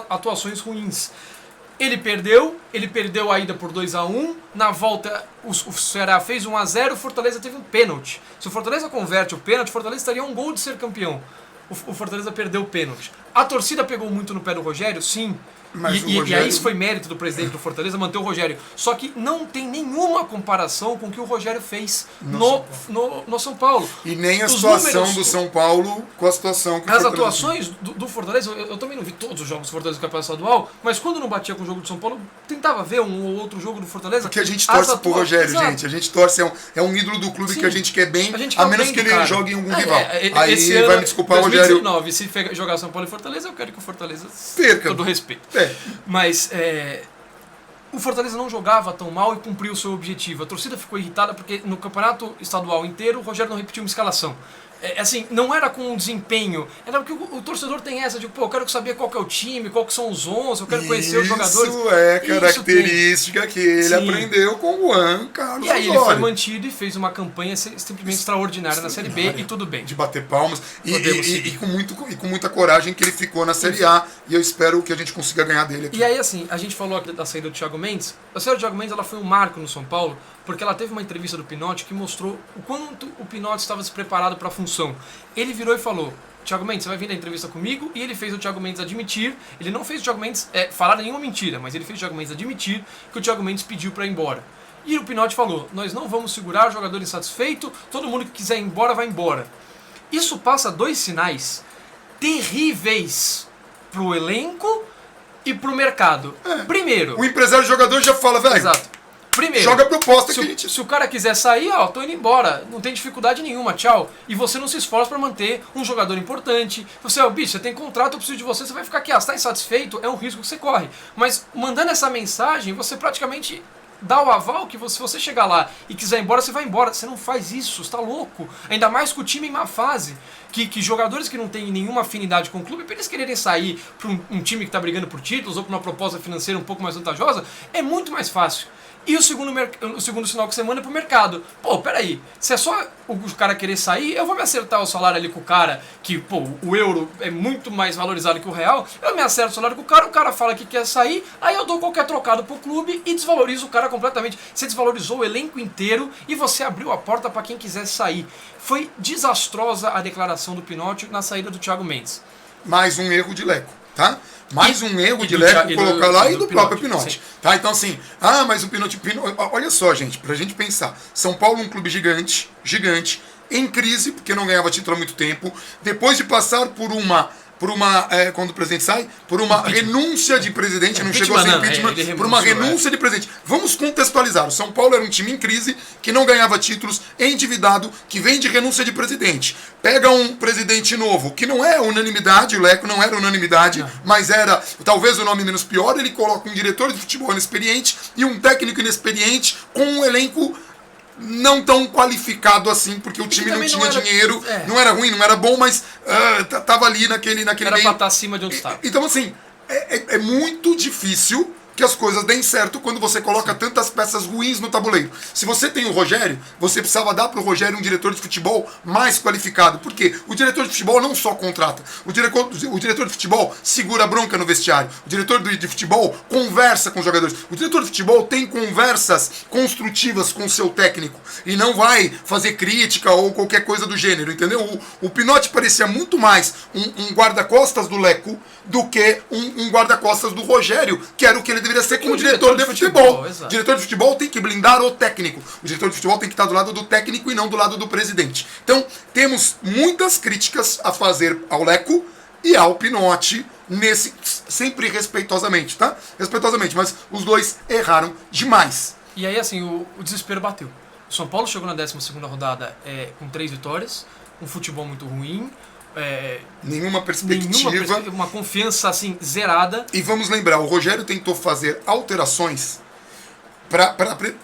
atuações ruins. Ele perdeu a ida por 2-1, na volta o Ceará fez 1-0, o Fortaleza teve um pênalti. Se o Fortaleza converte o pênalti, o Fortaleza estaria a um gol de ser campeão. O Fortaleza perdeu o pênalti. A torcida pegou muito no pé do Rogério, sim. Mas E aí isso foi mérito do presidente do Fortaleza manter o Rogério. Só que não tem nenhuma comparação com o que o Rogério fez no São Paulo. E nem a Os situação números, do São Paulo com a situação que o as Fortaleza atuações do Fortaleza, eu também não vi todos os jogos do Fortaleza no Campeonato Estadual, mas quando não batia com o jogo do São Paulo, eu tentava ver um ou outro jogo do Fortaleza. Porque a gente torce pro Rogério, Exato. gente. A gente torce, é um ídolo do clube. Sim. Que a gente quer bem, a menos que ele jogue em algum rival. Aí esse vai ano, me desculpar, Rogério. 2019, se jogar São Paulo e Fortaleza, eu quero que o Fortaleza perca. Todo respeito. É. Mas o Fortaleza não jogava tão mal e cumpriu o seu objetivo. A torcida ficou irritada porque no campeonato estadual inteiro o Rogério não repetiu uma escalação. Assim, não era com um desempenho, era porque o torcedor tem essa de, pô, eu quero saber qual que é o time, qual que são os 11, eu quero conhecer os jogadores. Isso é característica que ele aprendeu com o Juan Carlos E aí Osório. ele foi mantido e fez uma campanha simplesmente extraordinária na Série B e tudo bem. De bater palmas e com muita coragem que ele ficou na Série A, e eu espero que a gente consiga ganhar dele aqui. E aí assim, a gente falou aqui da saída do Thiago Mendes. A saída do Thiago Mendes ela foi um marco no São Paulo, porque ela teve uma entrevista do Pinotti que mostrou o quanto o Pinotti estava se preparado para a função. Ele virou e falou: Thiago Mendes, você vai vir na entrevista comigo? E ele fez o Thiago Mendes admitir, ele não fez o Thiago Mendes falar nenhuma mentira, mas ele fez o Thiago Mendes admitir que o Thiago Mendes pediu para ir embora. E o Pinotti falou: nós não vamos segurar o jogador insatisfeito, todo mundo que quiser ir embora, vai embora. Isso passa dois sinais terríveis pro elenco e pro mercado. Primeiro, o empresário e o jogador já fala, velho. Exato. Primeiro, joga a proposta que a gente... se o cara quiser sair, ó, tô indo embora, não tem dificuldade nenhuma, tchau. E você não se esforça para manter um jogador importante. Você, bicho, você tem contrato, eu preciso de você, você vai ficar aqui, você tá insatisfeito, é um risco que você corre. Mas mandando essa mensagem, você praticamente dá o aval que se você chegar lá e quiser ir embora, você vai embora. Você não faz isso, você tá louco. Ainda mais com o time em má fase. Que jogadores que não têm nenhuma afinidade com o clube, para eles quererem sair para um time que está brigando por títulos ou para uma proposta financeira um pouco mais vantajosa, é muito mais fácil. E o segundo sinal que você manda é pro mercado. Pô, peraí, se é só o cara querer sair, eu vou me acertar o salário ali com o cara, que, pô, o euro é muito mais valorizado que o real, eu me acerto o salário com o cara fala que quer sair, aí eu dou qualquer trocado pro clube e desvalorizo o cara completamente. Você desvalorizou o elenco inteiro e você abriu a porta para quem quisesse sair. Foi desastrosa a declaração do Pinotti na saída do Thiago Mendes. Mais um erro de Leco, tá? Mais um erro de Leco colocar lá e do próprio Pinotti. Tá? Então assim, mas o Pinotti... Olha só, gente, pra gente pensar. São Paulo é um clube gigante, em crise, porque não ganhava título há muito tempo. Depois de passar por uma quando o presidente sai, por uma renúncia de presidente, não chegou a ser impeachment, por uma renúncia de presidente. Vamos contextualizar. O São Paulo era um time em crise, que não ganhava títulos, endividado, que vem de renúncia de presidente. Pega um presidente novo, que não é unanimidade, o Leco não era unanimidade, mas era talvez o nome menos pior, ele coloca um diretor de futebol inexperiente e um técnico inexperiente com um elenco não tão qualificado assim, porque o time não tinha dinheiro, não era ruim, não era bom, mas tava ali naquele era meio. Pra estar acima de onde estava. Então assim, é muito difícil que as coisas deem certo quando você coloca tantas peças ruins no tabuleiro. Se você tem o Rogério, você precisava dar pro Rogério um diretor de futebol mais qualificado. Por quê? O diretor de futebol não só contrata. O diretor de futebol segura a bronca no vestiário. O diretor de futebol conversa com os jogadores. O diretor de futebol tem conversas construtivas com o seu técnico. E não vai fazer crítica ou qualquer coisa do gênero, entendeu? O Pinotti parecia muito mais um guarda-costas do Leco do que um guarda-costas do Rogério, que era o que ele deveria ser como diretor de futebol. O diretor de futebol tem que blindar o técnico. O diretor de futebol tem que estar do lado do técnico e não do lado do presidente. Então, temos muitas críticas a fazer ao Leco e ao Pinotti, sempre respeitosamente, tá? Respeitosamente, mas os dois erraram demais. E aí, assim, o desespero bateu. O São Paulo chegou na 12ª rodada com 3 vitórias, um futebol muito ruim, nenhuma perspectiva, uma confiança assim zerada. E vamos lembrar, o Rogério tentou fazer alterações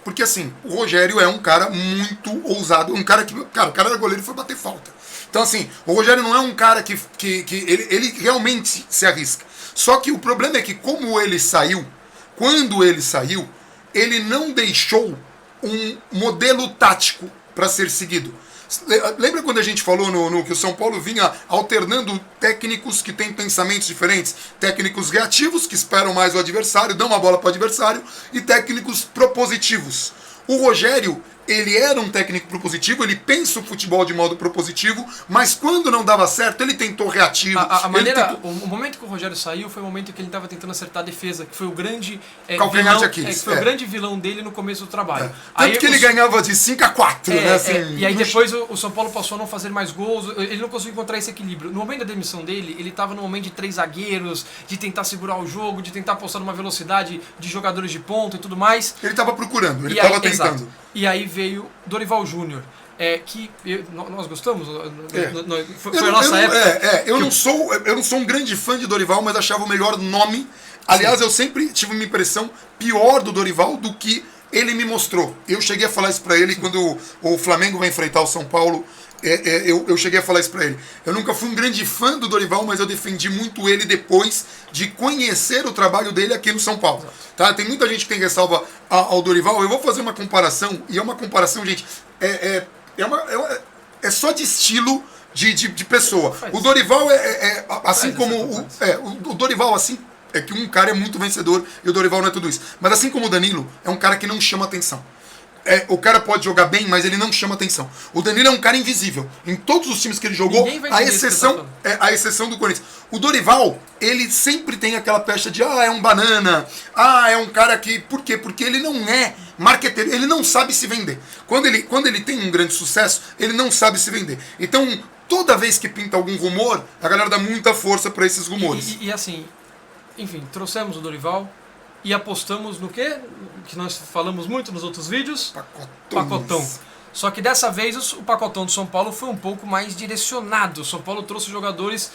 porque assim, o Rogério é um cara muito ousado, um cara que, o cara era goleiro e foi bater falta. Então assim, o Rogério não é um cara que ele realmente se arrisca. Só que o problema é que quando ele saiu, ele não deixou um modelo tático para ser seguido. Lembra quando a gente falou no que o São Paulo vinha alternando técnicos que têm pensamentos diferentes? Técnicos reativos, que esperam mais o adversário, dão uma bola para o adversário, e técnicos propositivos. O Rogério, ele era um técnico propositivo, ele pensa o futebol de modo propositivo, mas quando não dava certo, ele tentou reativo. O momento que o Rogério saiu foi o momento que ele estava tentando acertar a defesa, que foi o grande calcanhar de Aquiles. Que foi o grande vilão dele no começo do trabalho. Tanto que ele ganhava de 5-4, né? Assim, e aí depois o São Paulo passou a não fazer mais gols, ele não conseguiu encontrar esse equilíbrio. No momento da demissão dele, ele estava no momento de 3 zagueiros, de tentar segurar o jogo, de tentar apostar numa velocidade de jogadores de ponta e tudo mais. Ele estava procurando, ele estava tentando. Exato. E aí veio Dorival Júnior. Que nós gostamos, foi a nossa época. Eu não sou um grande fã de Dorival, mas achava o melhor nome. Aliás, eu sempre tive uma impressão pior do Dorival do que ele me mostrou. Eu cheguei a falar isso pra ele quando o Flamengo vai enfrentar o São Paulo. Eu cheguei a falar isso pra ele. Eu nunca fui um grande fã do Dorival, mas eu defendi muito ele depois de conhecer o trabalho dele aqui no São Paulo. Tá? Tem muita gente que tem ressalva ao Dorival. Eu vou fazer uma comparação, e é uma comparação, gente, é só de estilo de pessoa. O Dorival assim como o Dorival, assim, é que um cara é muito vencedor e o Dorival não é tudo isso. Mas assim como o Danilo, é um cara que não chama atenção. O cara pode jogar bem, mas ele não chama atenção. O Danilo é um cara invisível. Em todos os times que ele jogou, a exceção do Corinthians. O Dorival, ele sempre tem aquela pecha de é um banana, é um cara que... Por quê? Porque ele não é marqueteiro, ele não sabe se vender. Quando ele tem um grande sucesso, ele não sabe se vender. Então, toda vez que pinta algum rumor, a galera dá muita força para esses rumores. E assim, enfim, trouxemos o Dorival e apostamos no quê? Que nós falamos muito nos outros vídeos. Pacotão. Só que dessa vez o pacotão do São Paulo foi um pouco mais direcionado. O São Paulo trouxe jogadores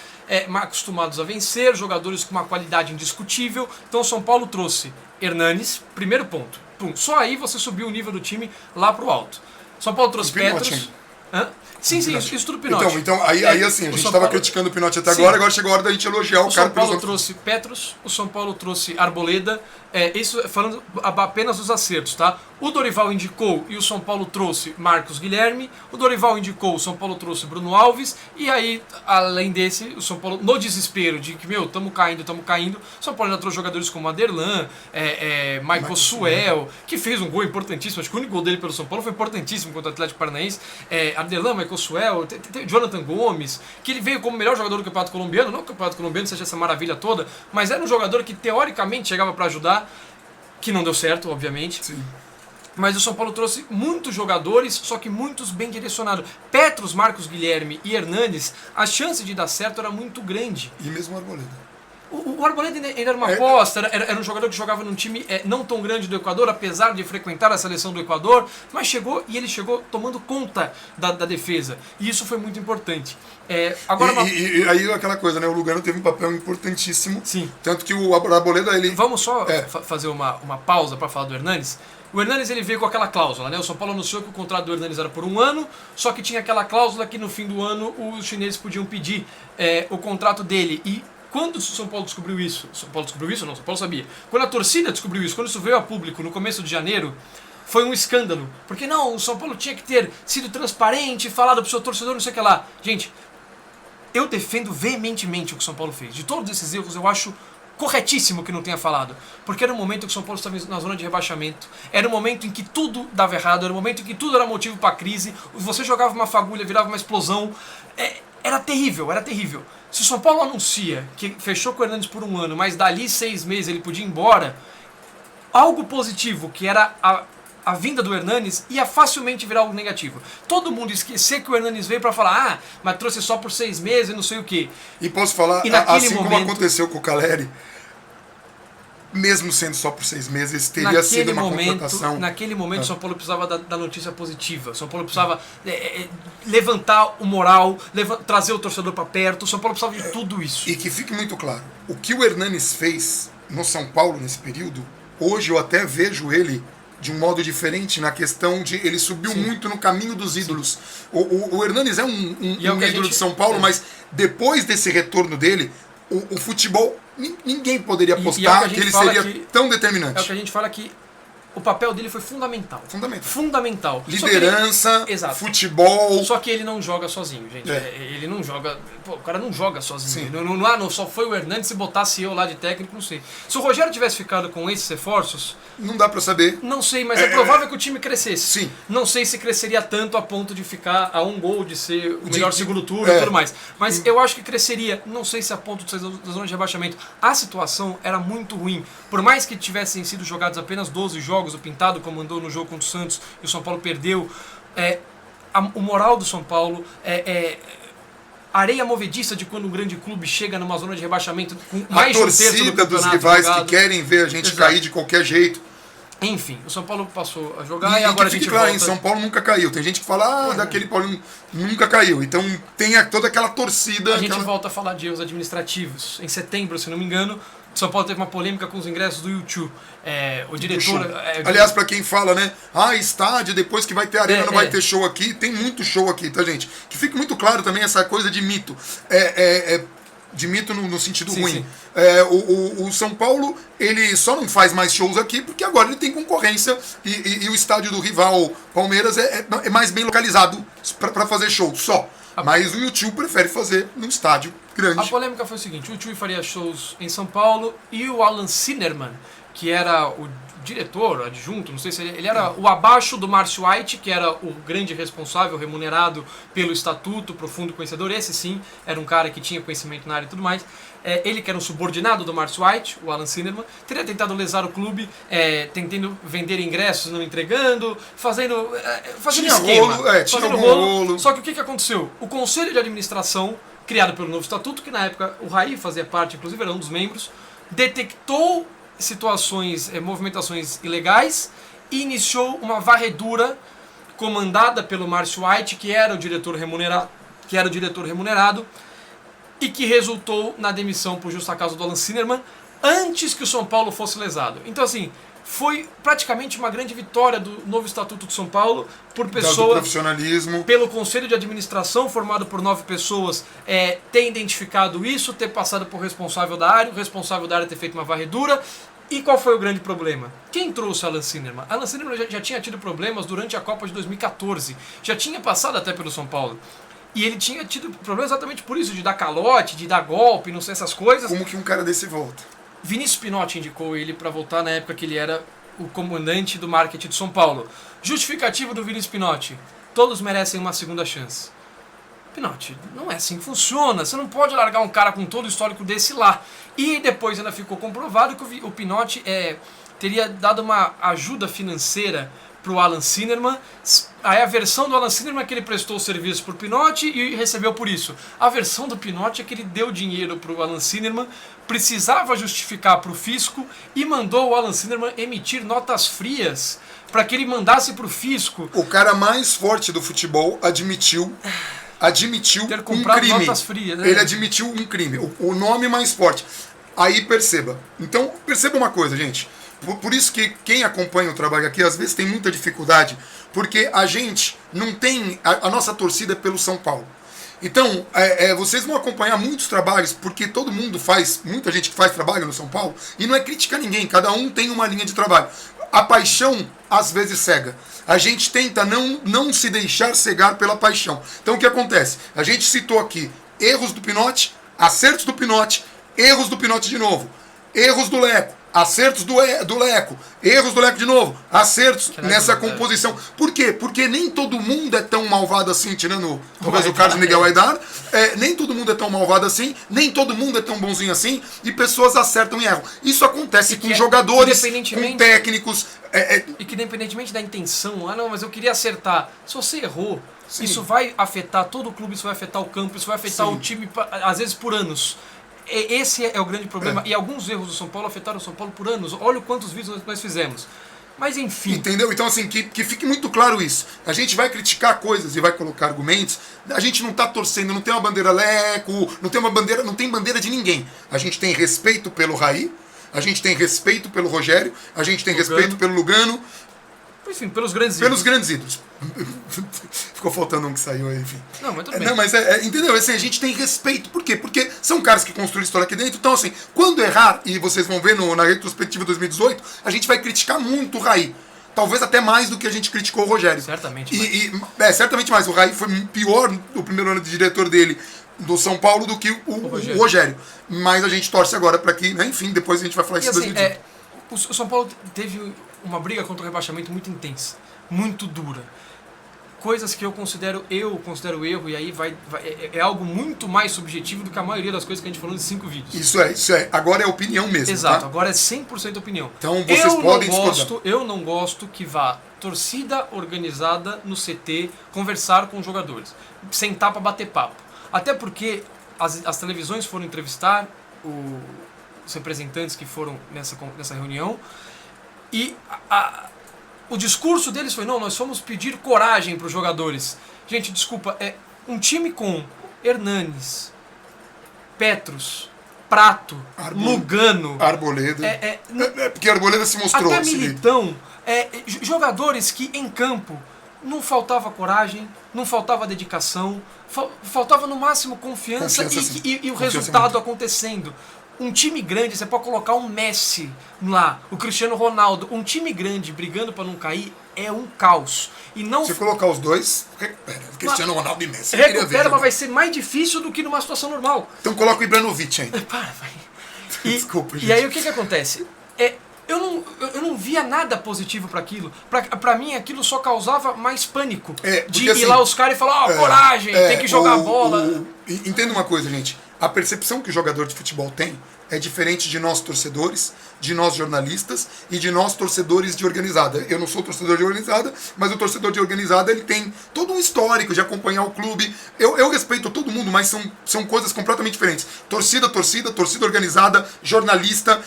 acostumados a vencer, jogadores com uma qualidade indiscutível. Então o São Paulo trouxe Hernanes, primeiro ponto. Pum. Só aí você subiu o nível do time lá pro alto. São Paulo trouxe Petros. Sim, isso tudo Pinotti. Então aí assim, a gente estava criticando o Pinotti até agora chegou a hora da gente elogiar o cara. O São Paulo trouxe Petros, o São Paulo trouxe Arboleda, isso falando apenas dos acertos, tá? O Dorival indicou e o São Paulo trouxe Marcos Guilherme, o Dorival indicou, o São Paulo trouxe Bruno Alves, e aí, além desse, o São Paulo, no desespero de que, tamo caindo, o São Paulo ainda trouxe jogadores como Aderlan, Michael Suel, que fez um gol importantíssimo, acho que o único gol dele pelo São Paulo foi importantíssimo contra o Atlético Paranaense, Aderlan, Michael Suel, Jonathan Gomes, que ele veio como melhor jogador do Campeonato Colombiano, não que o Campeonato Colombiano seja essa maravilha toda, mas era um jogador que teoricamente chegava para ajudar, que não deu certo, obviamente. Sim. Mas o São Paulo trouxe muitos jogadores, só que muitos bem direcionados. Petros, Marcos Guilherme e Hernanes, a chance de dar certo era muito grande. E mesmo o Arboleda. O Arboleda ainda era uma aposta, era um jogador que jogava num time não tão grande do Equador, apesar de frequentar a seleção do Equador, mas chegou tomando conta da defesa. E isso foi muito importante. E aí aquela coisa, né? O Lugano teve um papel importantíssimo. Sim. Tanto que o Arboleda, ele... Vamos só fazer uma pausa para falar do Hernanes. O Hernanes ele veio com aquela cláusula, né? O São Paulo anunciou que o contrato do Hernanes era por 1 ano, só que tinha aquela cláusula que no fim do ano os chineses podiam pedir o contrato dele. E quando o São Paulo descobriu isso, São Paulo sabia. Quando a torcida descobriu isso, quando isso veio a público no começo de janeiro, foi um escândalo. Porque não, o São Paulo tinha que ter sido transparente, falado pro seu torcedor, não sei o que lá. Gente, eu defendo veementemente o que o São Paulo fez. De todos esses erros, eu acho corretíssimo que não tenha falado, porque era um momento que o São Paulo estava na zona de rebaixamento, era um momento em que tudo dava errado, era um momento em que tudo era motivo para crise, você jogava uma fagulha, virava uma explosão, era terrível, era terrível. Se o São Paulo anuncia que fechou com o Hernanes por 1 ano, mas dali 6 meses ele podia ir embora, algo positivo, que era a vinda do Hernanes, ia facilmente virar algo negativo. Todo mundo esquecer que o Hernanes veio para falar, mas trouxe só por 6 meses e não sei o quê. E posso falar, assim como aconteceu com o Caleri, mesmo sendo só por 6 meses, teria sido uma contratação. Naquele momento, o São Paulo precisava da notícia positiva. O São Paulo precisava levantar o moral, trazer o torcedor para perto. O São Paulo precisava de tudo isso. E que fique muito claro, o que o Hernanes fez no São Paulo nesse período, hoje eu até vejo ele de um modo diferente na questão de... Ele subiu muito no caminho dos ídolos. O Hernanes é um ídolo de São Paulo, mas depois desse retorno dele, o futebol... Ninguém poderia apostar que ele seria tão determinante. É o que a gente fala que o papel dele foi fundamental. Fundamental. Liderança, Exato. futebol. Só que ele não joga sozinho, gente. Ele não joga. Pô, o cara não joga sozinho. Não, só foi o Hernandes, se botasse eu lá de técnico, não sei. Se o Rogério tivesse ficado com esses reforços. Não dá pra saber. Não sei, mas é provável que o time crescesse. Sim. Não sei se cresceria tanto a ponto de ficar a um gol de ser o melhor segundo turno e tudo mais. Mas eu acho que cresceria, não sei se a ponto de sair da zona de rebaixamento. A situação era muito ruim. Por mais que tivessem sido jogados apenas 12 jogos, o Pintado comandou no jogo contra o Santos e o São Paulo perdeu. O moral do São Paulo areia movediça de quando um grande clube chega numa zona de rebaixamento com mais de um terço do campeonato dos rivais jogado. que querem ver a gente cair de qualquer jeito. Enfim, o São Paulo passou a jogar e agora a gente claro, volta. em São Paulo nunca caiu. Tem gente que fala, daquele Paulinho nunca caiu. Então tem toda aquela torcida. A gente volta a falar de erros administrativos. Em setembro, se não me engano, o São Paulo teve uma polêmica com os ingressos do YouTube. O diretor... Aliás, pra quem fala, né? Estádio, depois que vai ter arena, não vai ter show aqui. Tem muito show aqui, tá, gente? Que fique muito claro também essa coisa de mito. De mito no sentido ruim. Sim. O São Paulo, ele só não faz mais shows aqui porque agora ele tem concorrência e o estádio do rival Palmeiras é mais bem localizado para fazer show, só. Mas o YouTube prefere fazer num estádio grande. A polêmica foi o seguinte, o YouTube faria shows em São Paulo e o Alan Sinnerman, que era o diretor, adjunto, não sei se ele era o abaixo do Márcio White, que era o grande responsável, remunerado pelo estatuto, profundo conhecedor, esse sim, era um cara que tinha conhecimento na área e tudo mais. Ele que era um subordinado do Márcio White, o Alan Sinnerman, teria tentado lesar o clube, tentando vender ingressos, não entregando, fazendo esquema. Tinha rolo. Só que o que aconteceu? O Conselho de Administração, criado pelo novo estatuto, que na época o Raí fazia parte, inclusive era um dos membros, detectou situações, movimentações ilegais e iniciou uma varredura comandada pelo Márcio White, que era o diretor remunerado e que resultou na demissão por justa causa do Alan Sinnerman antes que o São Paulo fosse lesado. Então assim, foi praticamente uma grande vitória do novo Estatuto de São Paulo por pessoas, profissionalismo. Pelo Conselho de Administração, formado por 9 pessoas, ter identificado isso, ter passado por responsável da área, o responsável da área ter feito uma varredura. E qual foi o grande problema? Quem trouxe Alan Sinnerman? Alan Sinnerman já tinha tido problemas durante a Copa de 2014, já tinha passado até pelo São Paulo. E ele tinha tido problemas exatamente por isso, de dar calote, de dar golpe, não sei, essas coisas. Como que um cara desse volta? Vinícius Pinotti indicou ele para voltar na época que ele era o comandante do marketing de São Paulo. Justificativo do Vinícius Pinotti: todos merecem uma segunda chance. Pinotti, não é assim que funciona. Você não pode largar um cara com todo o histórico desse lá. E depois ainda ficou comprovado que o Pinotti teria dado uma ajuda financeira para o Alan Sinnerman. Aí a versão do Alan Sinnerman é que ele prestou o serviço para o Pinotti e recebeu por isso. A versão do Pinotti é que ele deu dinheiro para o Alan Sinnerman, precisava justificar para o fisco e mandou o Alan Sinnerman emitir notas frias para que ele mandasse para o fisco. O cara mais forte do futebol admitiu ter um comprado crime. notas frias, né? Ele admitiu um crime. O nome mais forte. Aí perceba. Então, perceba uma coisa, gente. Por isso que quem acompanha o trabalho aqui, às vezes tem muita dificuldade, porque a gente não tem... A nossa torcida é pelo São Paulo. Então, vocês vão acompanhar muitos trabalhos, porque todo mundo faz... Muita gente que faz trabalho no São Paulo, e não é criticar ninguém, cada um tem uma linha de trabalho. A paixão, às vezes, cega. A gente tenta não se deixar cegar pela paixão. Então, o que acontece? A gente citou aqui erros do Pinotti, acertos do Pinotti, erros do Pinotti de novo, erros do Leco, acertos do Leco, erros do Leco de novo, acertos nessa composição. Por quê? Porque nem todo mundo é tão malvado assim, tirando talvez o Carlos Miguel Aidar, nem todo mundo é tão malvado assim, nem todo mundo é tão bonzinho assim, e pessoas acertam e erram. Isso acontece com jogadores, com técnicos. E que independentemente da intenção, não, mas eu queria acertar. Se você errou, sim, isso vai afetar todo o clube, isso vai afetar o campo, isso vai afetar sim, o time, às vezes por anos. Esse é o grande problema. E alguns erros do São Paulo afetaram o São Paulo por anos. Olha quantos vídeos nós fizemos. Mas enfim. Entendeu? Então, assim, que fique muito claro isso. A gente vai criticar coisas e vai colocar argumentos. A gente não está torcendo, não tem uma bandeira Leco, não tem bandeira de ninguém. A gente tem respeito pelo Raí, a gente tem respeito pelo Rogério, a gente tem respeito pelo Lugano. Enfim, pelos grandes Pelos ídolos. grandes ídolos. Ficou faltando um que saiu aí, enfim. Não, mas tudo bem. Não, mas entendeu? Assim, a gente tem respeito. Por quê? Porque são caras que construíram história aqui dentro. Então, assim, quando errar, e vocês vão ver na retrospectiva 2018, a gente vai criticar muito o Raí. Talvez até mais do que a gente criticou o Rogério. Certamente Certamente mais. O Raí foi pior no primeiro ano de diretor dele do São Paulo do que o Rogério. Mas a gente torce agora para que, né, enfim, depois a gente vai falar isso em assim, 2018. o São Paulo teve uma briga contra o rebaixamento muito intensa, muito dura. Coisas que eu considero erro, e aí é algo muito mais subjetivo do que a maioria das coisas que a gente falou em 5 vídeos. Isso é. Agora é opinião mesmo. Exato, tá? agora é 100% opinião. Então vocês podem discordar. Eu não gosto que vá torcida organizada no CT conversar com os jogadores, sentar para bater papo. Até porque as televisões foram entrevistar os representantes que foram nessa reunião e o discurso deles foi: não, nós fomos pedir coragem para os jogadores. Gente, desculpa, um time com Hernanes, Petros, Prato, Lugano, Arboleda. Porque a Arboleda se mostrou. Até Militão, jogadores que em campo não faltava coragem, não faltava dedicação, faltava no máximo confiança e o resultado acontecendo. Um time grande, você pode colocar um Messi lá, o Cristiano Ronaldo, um time grande brigando para não cair é um caos. E não se colocar os dois, recupera. Cristiano Ronaldo e Messi. Recupera, mas vai ser mais difícil do que numa situação normal. Então coloca o Ibrahimovic ainda. Vai. Desculpa, gente. E aí o que acontece? Eu não via nada positivo para aquilo. Pra mim, aquilo só causava mais pânico. De ir lá os caras e falar: coragem, tem que jogar bola. Entenda uma coisa, gente. A percepção que o jogador de futebol tem é diferente de nós torcedores, de nós jornalistas e de nós torcedores de organizada. Eu não sou torcedor de organizada, mas o torcedor de organizada ele tem todo um histórico de acompanhar o clube. Eu respeito todo mundo, mas são coisas completamente diferentes. Torcida organizada, jornalista,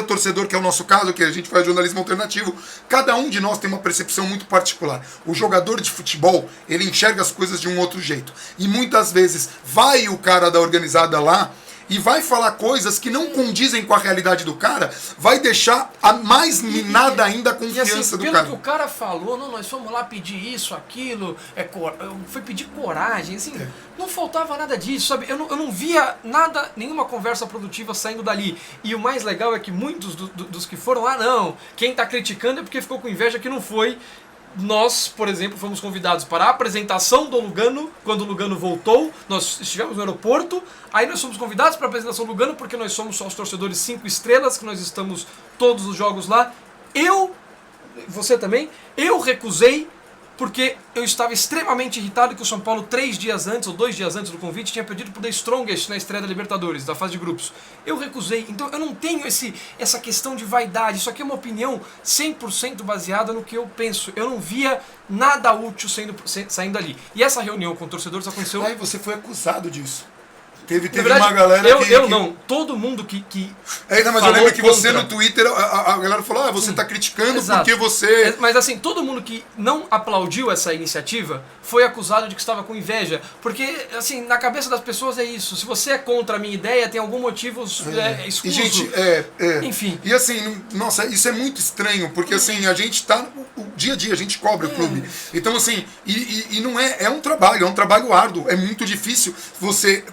torcedor, que é o nosso caso, que a gente faz jornalismo alternativo. Cada um de nós tem uma percepção muito particular. O jogador de futebol, ele enxerga as coisas de um outro jeito. E muitas vezes vai o cara da organizada lá e vai falar coisas que não condizem com a realidade do cara, vai deixar mais minada ainda a confiança assim, do cara. Pelo que o cara falou, não, nós fomos lá pedir isso, aquilo, foi pedir coragem, assim, não faltava nada disso, sabe? Eu não via nenhuma conversa produtiva saindo dali. E o mais legal é que muitos dos que foram lá, não, quem tá criticando é porque ficou com inveja que não foi. Nós, por exemplo, fomos convidados para a apresentação do Lugano, quando o Lugano voltou, nós estivemos no aeroporto, aí nós fomos convidados para a apresentação do Lugano, porque nós somos só os torcedores 5 estrelas, que nós estamos todos os jogos lá. Você também, eu recusei, porque eu estava extremamente irritado que o São Paulo 3 dias antes, ou 2 dias antes do convite, tinha pedido por The Strongest na estreia da Libertadores, da fase de grupos. Eu recusei, então eu não tenho essa questão de vaidade, isso aqui é uma opinião 100% baseada no que eu penso. Eu não via nada útil saindo ali. E essa reunião com torcedores aconteceu... Aí você foi acusado disso. Teve verdade, uma galera não, todo mundo que mas eu lembro que você no Twitter, a galera falou: você tá criticando porque você... Mas assim, todo mundo que não aplaudiu essa iniciativa foi acusado de que estava com inveja. Porque, assim, na cabeça das pessoas é isso. Se você é contra a minha ideia, tem algum motivo escuso. E, gente, enfim. E assim, nossa, isso é muito estranho, porque assim, a gente tá... O dia a dia, a gente cobra o clube. Então, assim, e não é um trabalho árduo. É muito difícil você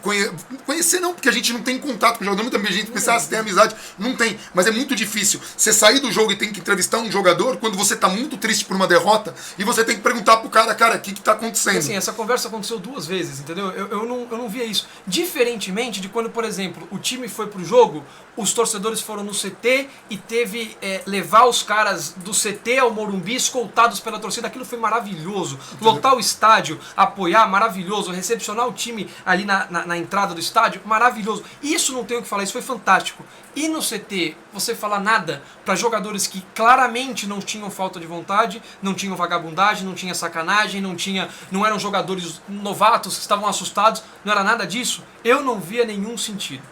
conhecer não, porque a gente não tem contato com o jogador. Muita gente pensa, se tem amizade. Não tem, mas é muito difícil. Você sair do jogo e tem que entrevistar um jogador quando você tá muito triste por uma derrota e você tem que perguntar pro cara, o que tá acontecendo? Assim, essa conversa aconteceu 2 vezes, entendeu? Eu não via isso. Diferentemente de quando, por exemplo, o time foi pro jogo, os torcedores foram no CT e teve levar os caras do CT ao Morumbi escoltados pela torcida. Aquilo foi maravilhoso. Lotar o estádio, apoiar, maravilhoso. Recepcionar o time ali na entrada do estádio, maravilhoso. Isso não tenho o que falar, isso foi fantástico. E no CT, você falar nada para jogadores que claramente não tinham falta de vontade, não tinham vagabundagem, não tinha sacanagem, não eram jogadores novatos que estavam assustados, não era nada disso, eu não via nenhum sentido.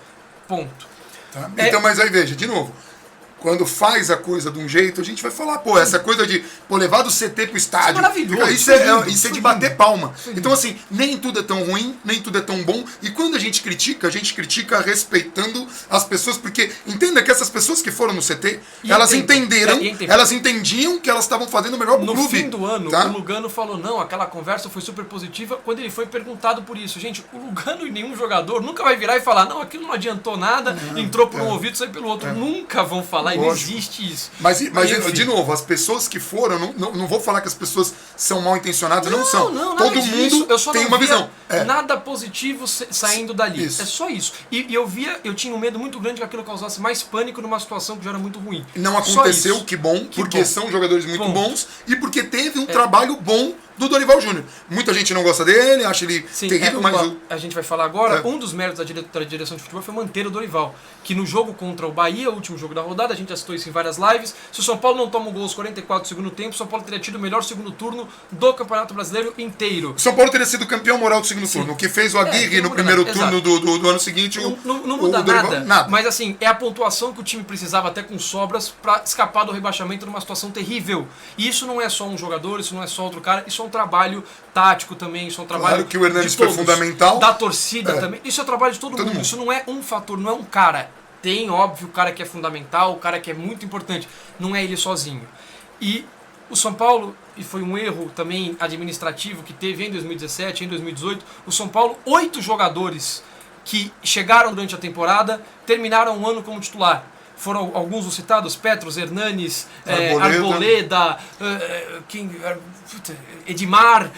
Ponto. Tá? Então, mas aí veja, de novo, quando faz a coisa de um jeito, a gente vai falar, pô, essa coisa de levar do CT pro estádio, maravilhoso, isso é de bater palma. Então, assim, nem tudo é tão ruim, nem tudo é tão bom, e quando a gente critica respeitando as pessoas, porque entenda que essas pessoas que foram no CT, elas entendiam que elas estavam fazendo o melhor pro clube. No fim do ano, tá? o Lugano falou, não, aquela conversa foi super positiva, quando ele foi perguntado por isso. Gente, o Lugano e nenhum jogador nunca vai virar e falar, não, aquilo não adiantou nada, entrou por um ouvido, saiu pelo outro. Nunca vão falar, e não existe isso. Mas de novo, as pessoas que foram, não vou falar que as pessoas são mal intencionadas, não são. Todo mundo tem uma visão. Nada positivo saindo dali. Isso. É só isso. E eu tinha um medo muito grande que aquilo causasse mais pânico numa situação que já era muito ruim. Não aconteceu, que bom, porque são jogadores muito bons e porque teve um trabalho bom do Dorival Júnior. Muita gente não gosta dele, acha ele terrível, mas... A gente vai falar agora, um dos méritos da direção de futebol foi manter o Dorival, que no jogo contra o Bahia, o último jogo da rodada, a gente já citou isso em várias lives, se o São Paulo não toma um gol aos 44 do segundo tempo, o São Paulo teria tido o melhor segundo turno do Campeonato Brasileiro inteiro. O São Paulo teria sido campeão moral do segundo turno, o que fez o Aguirre no primeiro turno do ano seguinte. Não muda nada, mas assim, é a pontuação que o time precisava até com sobras para escapar do rebaixamento numa situação terrível. E isso não é só um jogador, isso não é só outro cara, isso é um trabalho tático também, isso é um trabalho claro que o Hernanes foi fundamental. Da torcida também, isso é o trabalho de todo mundo, isso não é um fator, não é um cara. Tem, óbvio, o cara que é fundamental, o cara que é muito importante, não é ele sozinho. E o São Paulo, e foi um erro também administrativo que teve em 2017, em 2018, o São Paulo, 8 jogadores que chegaram durante a temporada, terminaram o ano como titular. Foram alguns os citados, Petros, Hernanes, Arboleda, Edmar,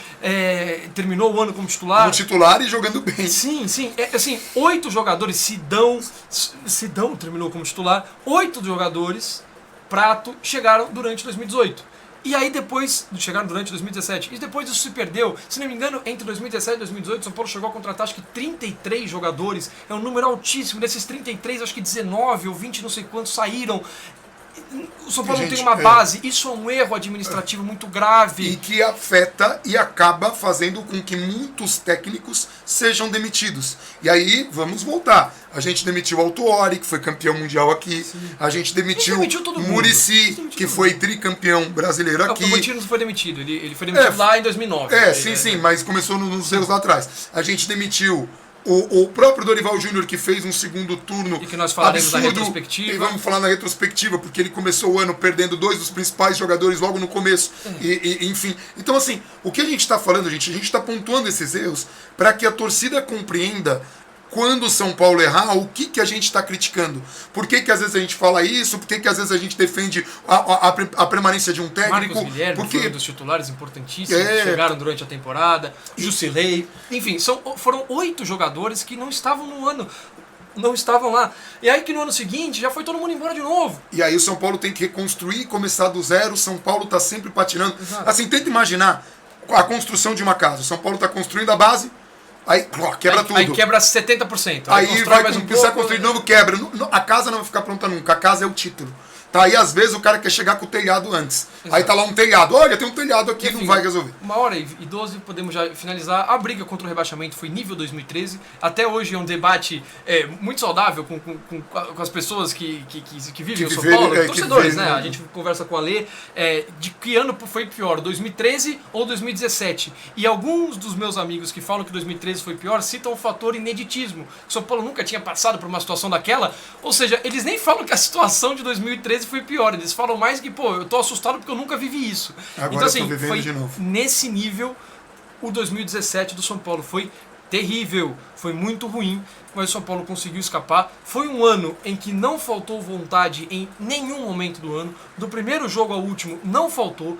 terminou o ano como titular. Como titular e jogando bem. Sim. Assim, 8 jogadores, Sidão terminou como titular, 8 jogadores, Prato, chegaram durante 2018. E aí depois, chegaram durante 2017, e depois isso se perdeu. Se não me engano, entre 2017 e 2018, São Paulo chegou a contratar acho que 33 jogadores. É um número altíssimo. Desses 33, acho que 19 ou 20, não sei quantos, saíram. O São Paulo não tem uma base. Isso é um erro administrativo muito grave. E que afeta e acaba fazendo com que muitos técnicos sejam demitidos. E aí, vamos voltar. A gente demitiu o Autuori, que foi campeão mundial aqui. Sim. A gente demitiu o Muricy, que foi tricampeão brasileiro aqui. O Muricy não foi demitido. Ele foi demitido lá em 2009. Sim, mas começou nos erros lá atrás. A gente demitiu o próprio Dorival Júnior, que fez um segundo turno e que nós falaremos absurdo, na retrospectiva. E vamos falar na retrospectiva, porque ele começou o ano perdendo 2 dos principais jogadores logo no começo. Enfim. Então, assim, o que a gente está falando, gente? A gente está pontuando esses erros para que a torcida compreenda quando o São Paulo errar, o que a gente está criticando. Por que às vezes a gente fala isso? Por que às vezes a gente defende a permanência de um técnico? Marcos Guilherme foi um dos titulares importantíssimos que chegaram durante a temporada. Jusilei. Enfim, foram 8 jogadores que não estavam no ano. Não estavam lá. E aí que no ano seguinte já foi todo mundo embora de novo. E aí o São Paulo tem que reconstruir, começar do zero. O São Paulo está sempre patinando. Exato. Assim, tenta imaginar a construção de uma casa. O São Paulo está construindo a base. Aí quebra tudo. Aí quebra 70%. Aí vai precisar construir de novo, quebra. A casa não vai ficar pronta nunca. A casa é o título. Tá, aí às vezes o cara quer chegar com o telhado antes. Exato. Aí tá lá um telhado. Olha, tem um telhado aqui, enfim, não vai resolver. 1h12, podemos já finalizar. A briga contra o rebaixamento foi nível 2013. Até hoje é um debate muito saudável com as pessoas que vivem o São Paulo. Torcedores, né? A gente conversa com a Lê de que ano foi pior, 2013 ou 2017. E alguns dos meus amigos que falam que 2013 foi pior citam o fator ineditismo. O São Paulo nunca tinha passado por uma situação daquela. Ou seja, eles nem falam que a situação de 2013 foi pior. Eles falam mais que, eu tô assustado porque eu nunca vivi isso. Agora então, assim, foi de novo. Nesse nível, o 2017 do São Paulo foi terrível, foi muito ruim, mas o São Paulo conseguiu escapar. Foi um ano em que não faltou vontade em nenhum momento do ano. Do primeiro jogo ao último, não faltou.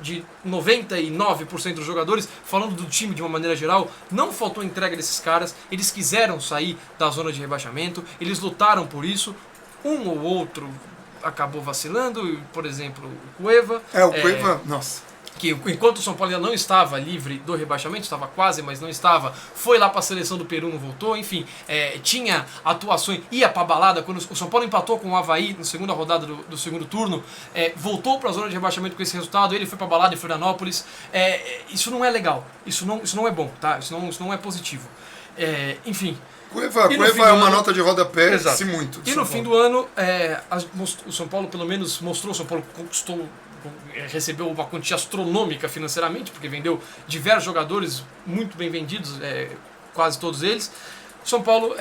De 99% dos jogadores, falando do time de uma maneira geral, não faltou entrega desses caras. Eles quiseram sair da zona de rebaixamento, eles lutaram por isso. Um ou outro acabou vacilando, por exemplo, o Cueva. O Cueva, nossa. que enquanto o São Paulo ainda não estava livre do rebaixamento, estava quase, mas não estava, foi lá para a seleção do Peru, não voltou, enfim, tinha atuações, ia para a balada, quando o São Paulo empatou com o Avaí na segunda rodada do segundo turno, voltou para a zona de rebaixamento com esse resultado, ele foi para a balada em Florianópolis, isso não é legal, isso não é bom, tá? Isso não é positivo. Enfim... Cueva é uma nota de rodapé, exato. Se muito. E no fim do ano, o São Paulo pelo menos mostrou, o São Paulo recebeu uma quantia astronômica financeiramente, porque vendeu diversos jogadores muito bem vendidos, quase todos eles. O São Paulo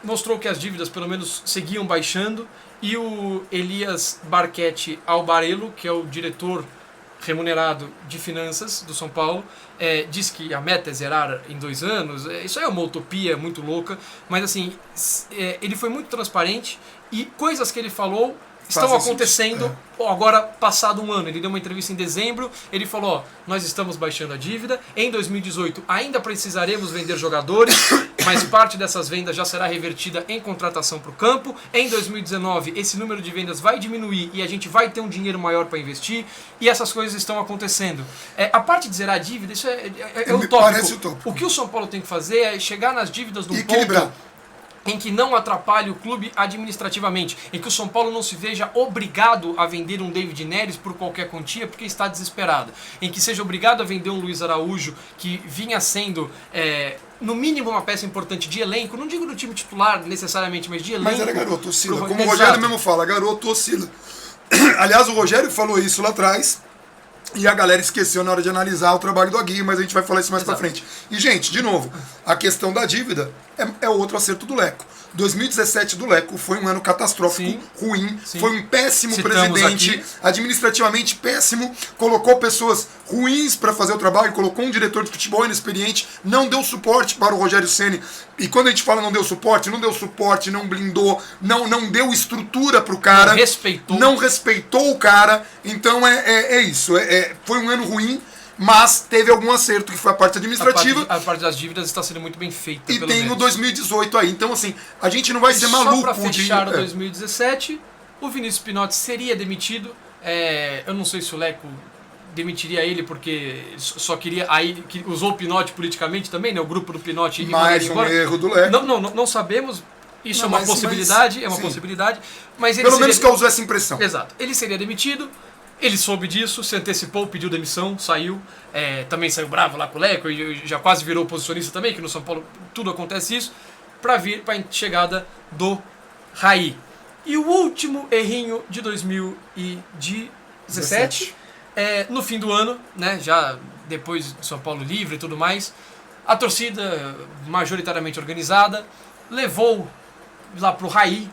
mostrou que as dívidas pelo menos seguiam baixando, e o Elias Barquete Albarello, que é o diretor remunerado de finanças do São Paulo, diz que a meta é zerar em 2 anos. Isso é uma utopia muito louca, mas assim, ele foi muito transparente, e coisas que ele falou estão acontecendo agora, passado um ano. Ele deu uma entrevista em dezembro, ele falou, ó, nós estamos baixando a dívida, em 2018 ainda precisaremos vender jogadores, mas parte dessas vendas já será revertida em contratação para o campo, em 2019 esse número de vendas vai diminuir e a gente vai ter um dinheiro maior para investir, e essas coisas estão acontecendo. A parte de zerar a dívida, isso é utópico. O que o São Paulo tem que fazer é chegar nas dívidas num ponto em que não atrapalhe o clube administrativamente, em que o São Paulo não se veja obrigado a vender um David Neres por qualquer quantia porque está desesperado, em que seja obrigado a vender um Luiz Araújo, que vinha sendo no mínimo uma peça importante de elenco, não digo do time titular necessariamente, mas de elenco. Mas era garoto, oscila, como o Rogério mesmo fala, garoto oscila. Aliás, o Rogério falou isso lá atrás, e a galera esqueceu na hora de analisar o trabalho do Aguirre, mas a gente vai falar isso mais pra frente. E, gente, de novo, a questão da dívida é outro acerto do Leco. 2017 do Leco foi um ano catastrófico, ruim, foi um péssimo presidente, aqui. Administrativamente péssimo, colocou pessoas ruins para fazer o trabalho, colocou um diretor de futebol inexperiente, não deu suporte para o Rogério Ceni. E quando a gente fala não deu suporte, não blindou, não deu estrutura pro cara, não respeitou o cara. Então é isso, foi um ano ruim. Mas teve algum acerto, que foi a parte administrativa. A parte das dívidas está sendo muito bem feita. E tem o 2018 aí. Então, assim, a gente não vai ser maluco. Só para fechar o 2017, o Vinícius Pinotti seria demitido. Eu não sei se o Leco demitiria ele porque só queria... Aí usou o Pinotti politicamente também, né? O grupo do Pinotti... Mais um erro do Leco. Não sabemos. Isso é uma possibilidade. Mas ele pelo menos causou essa impressão. Exato. Ele seria demitido. Ele soube disso, se antecipou, pediu demissão, saiu. Também saiu bravo lá com o Leco, e já quase virou oposicionista também, que no São Paulo tudo acontece isso, para vir para a chegada do Raí. E o último errinho de 2017, no fim do ano, né, já depois do São Paulo livre e tudo mais, a torcida majoritariamente organizada levou lá pro Raí,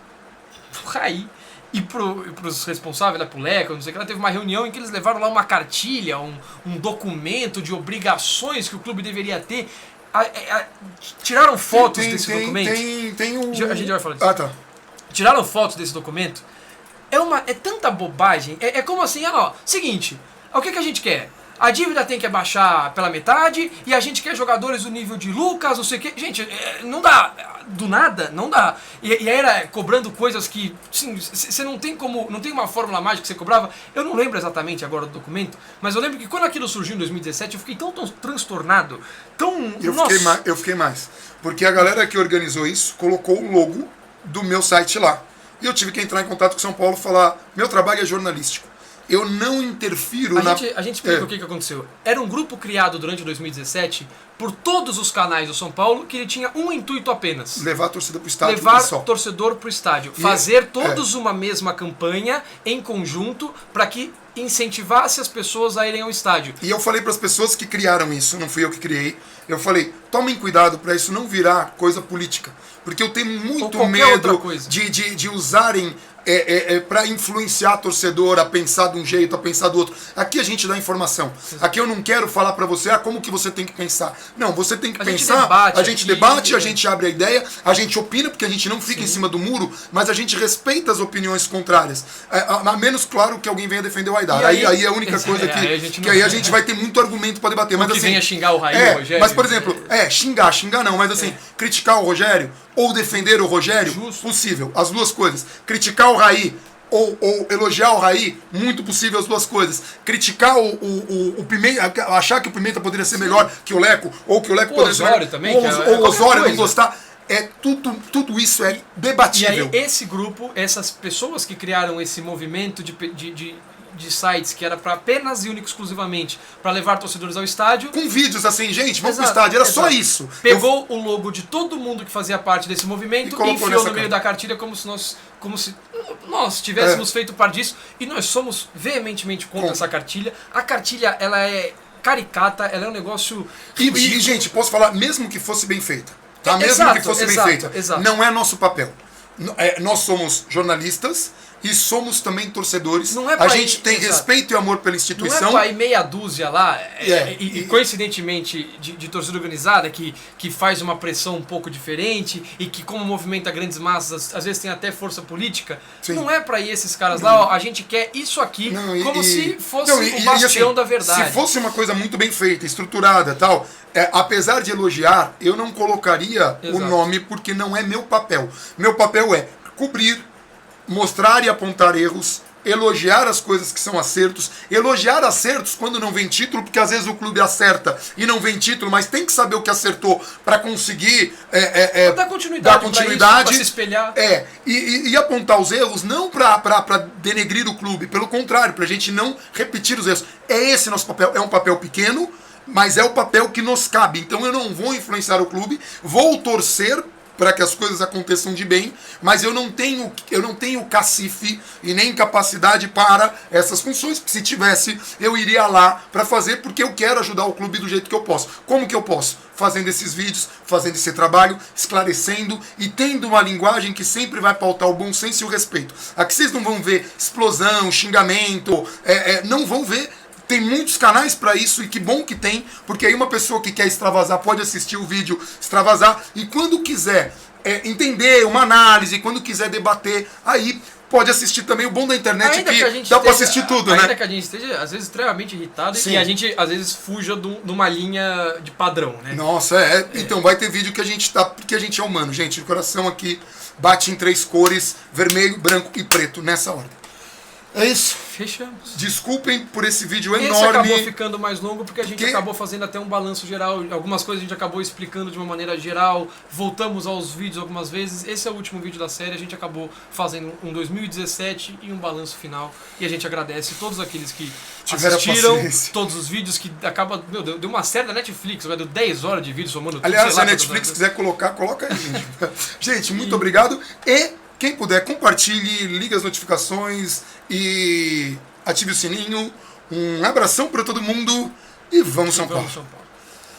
e pros responsáveis, pro Leco, não sei o que, ela teve uma reunião em que eles levaram lá uma cartilha, um documento de obrigações que o clube deveria ter. Tiraram fotos desse documento. A gente vai falar disso. Tá. Tiraram fotos desse documento. É tanta bobagem. É como assim, seguinte, o que a gente quer? A dívida tem que abaixar pela metade e a gente quer jogadores do nível de Lucas, não sei o que. Gente, não dá. Do nada, não dá. E aí era cobrando coisas que, sim, você não tem uma fórmula mágica que você cobrava. Eu não lembro exatamente agora do documento, mas eu lembro que quando aquilo surgiu em 2017, eu fiquei tão transtornado, Eu fiquei mais. Porque a galera que organizou isso colocou o logo do meu site lá. E eu tive que entrar em contato com São Paulo e falar, meu trabalho é jornalístico. Eu não interfiro a gente explica o que aconteceu. Era um grupo criado durante 2017 por todos os canais do São Paulo, que ele tinha um intuito apenas. Levar a torcida pro estádio. Levar torcedor pro estádio. Fazer todos uma mesma campanha em conjunto para que incentivasse as pessoas a irem ao estádio. E eu falei para as pessoas que criaram isso, não fui eu que criei, eu falei, tomem cuidado para isso não virar coisa política. Porque eu tenho muito medo de usarem para influenciar torcedor a pensar de um jeito, a pensar do outro. Aqui a gente dá informação. Aqui eu não quero falar para você como que você tem que pensar. Não, você tem que pensar, a gente debate, a gente abre a ideia, a gente opina, porque a gente não fica em cima do muro, mas a gente respeita as opiniões contrárias. A menos, claro, que alguém venha defender o Aidar. Aí é a única coisa que aí a gente vai ter muito argumento para debater. Mas, que assim, venha xingar o Raí, o Rogério. Mas, por exemplo, xingar não, mas assim, criticar o Rogério ou defender o Rogério, possível. As duas coisas. Criticar o Raí, ou elogiar o Raí, muito possível as duas coisas. Criticar o Pimenta, achar que o Pimenta poderia ser melhor que o Leco, ou que o Leco poderia ser melhor. Osório também, ou o Osório não gostar. Tudo isso é debatível. E aí esse grupo, essas pessoas que criaram esse movimento de sites que era para apenas e único exclusivamente para levar torcedores ao estádio. Com vídeos assim, gente, vamos pro estádio, era só isso. Pegou o logo de todo mundo que fazia parte desse movimento e enfiou no meio da cartilha como se nós tivéssemos feito parte disso. E nós somos veementemente contra essa cartilha. A cartilha, ela é caricata, ela é um negócio... E, gente, posso falar, mesmo que fosse bem feita, tá? Mesmo que fosse bem feita, não é nosso papel. Nós somos jornalistas e somos também torcedores. A gente tem respeito e amor pela instituição. Não é pra ir meia dúzia lá, e coincidentemente de torcida organizada, que faz uma pressão um pouco diferente e que, como movimenta grandes massas, às vezes tem até força política. Sim. Não é pra ir esses caras lá, ó, a gente quer isso aqui, se fosse o bastião da verdade. Se fosse uma coisa muito bem feita, estruturada e tal, apesar de elogiar, eu não colocaria o nome porque não é meu papel. Meu papel é cobrir, mostrar e apontar erros, elogiar as coisas que são acertos, elogiar acertos quando não vem título, porque às vezes o clube acerta e não vem título, mas tem que saber o que acertou para conseguir dar continuidade pra se espelhar. E apontar os erros não para denegrir o clube, pelo contrário, para a gente não repetir os erros. É esse nosso papel, é um papel pequeno, mas é o papel que nos cabe. Então eu não vou influenciar o clube, vou torcer para que as coisas aconteçam de bem, mas eu não tenho cacife e nem capacidade para essas funções, porque se tivesse, eu iria lá para fazer, porque eu quero ajudar o clube do jeito que eu posso. Como que eu posso? Fazendo esses vídeos, fazendo esse trabalho, esclarecendo e tendo uma linguagem que sempre vai pautar o bom senso e o respeito. Aqui vocês não vão ver explosão, xingamento, não vão ver. Tem muitos canais para isso e que bom que tem, porque aí uma pessoa que quer extravasar pode assistir o vídeo, extravasar, e quando quiser entender uma análise, quando quiser debater, aí pode assistir também. O bom da internet ainda é que dá para assistir tudo, né? Ainda que a gente esteja, às vezes, extremamente irritado. Sim. E a gente, às vezes, fuja de uma linha de padrão, né? Nossa, então vai ter vídeo que a gente tá, porque a gente é humano, gente. O coração aqui bate em 3 cores, vermelho, branco e preto, nessa ordem. É isso. Fechamos. Desculpem por esse vídeo enorme. Esse acabou ficando mais longo porque a gente acabou fazendo até um balanço geral. Algumas coisas a gente acabou explicando de uma maneira geral. Voltamos aos vídeos algumas vezes. Esse é o último vídeo da série. A gente acabou fazendo um 2017 e um balanço final. E a gente agradece todos aqueles que assistiram todos os vídeos que acaba... Meu, deu uma série da Netflix, vai deu 10 horas de vídeo somando tudo. Aliás, se a Netflix quiser colocar, coloca aí, gente. Gente, muito obrigado. E quem puder, compartilhe, ligue as notificações e ative o sininho. Um abração para todo mundo e vamos São Paulo.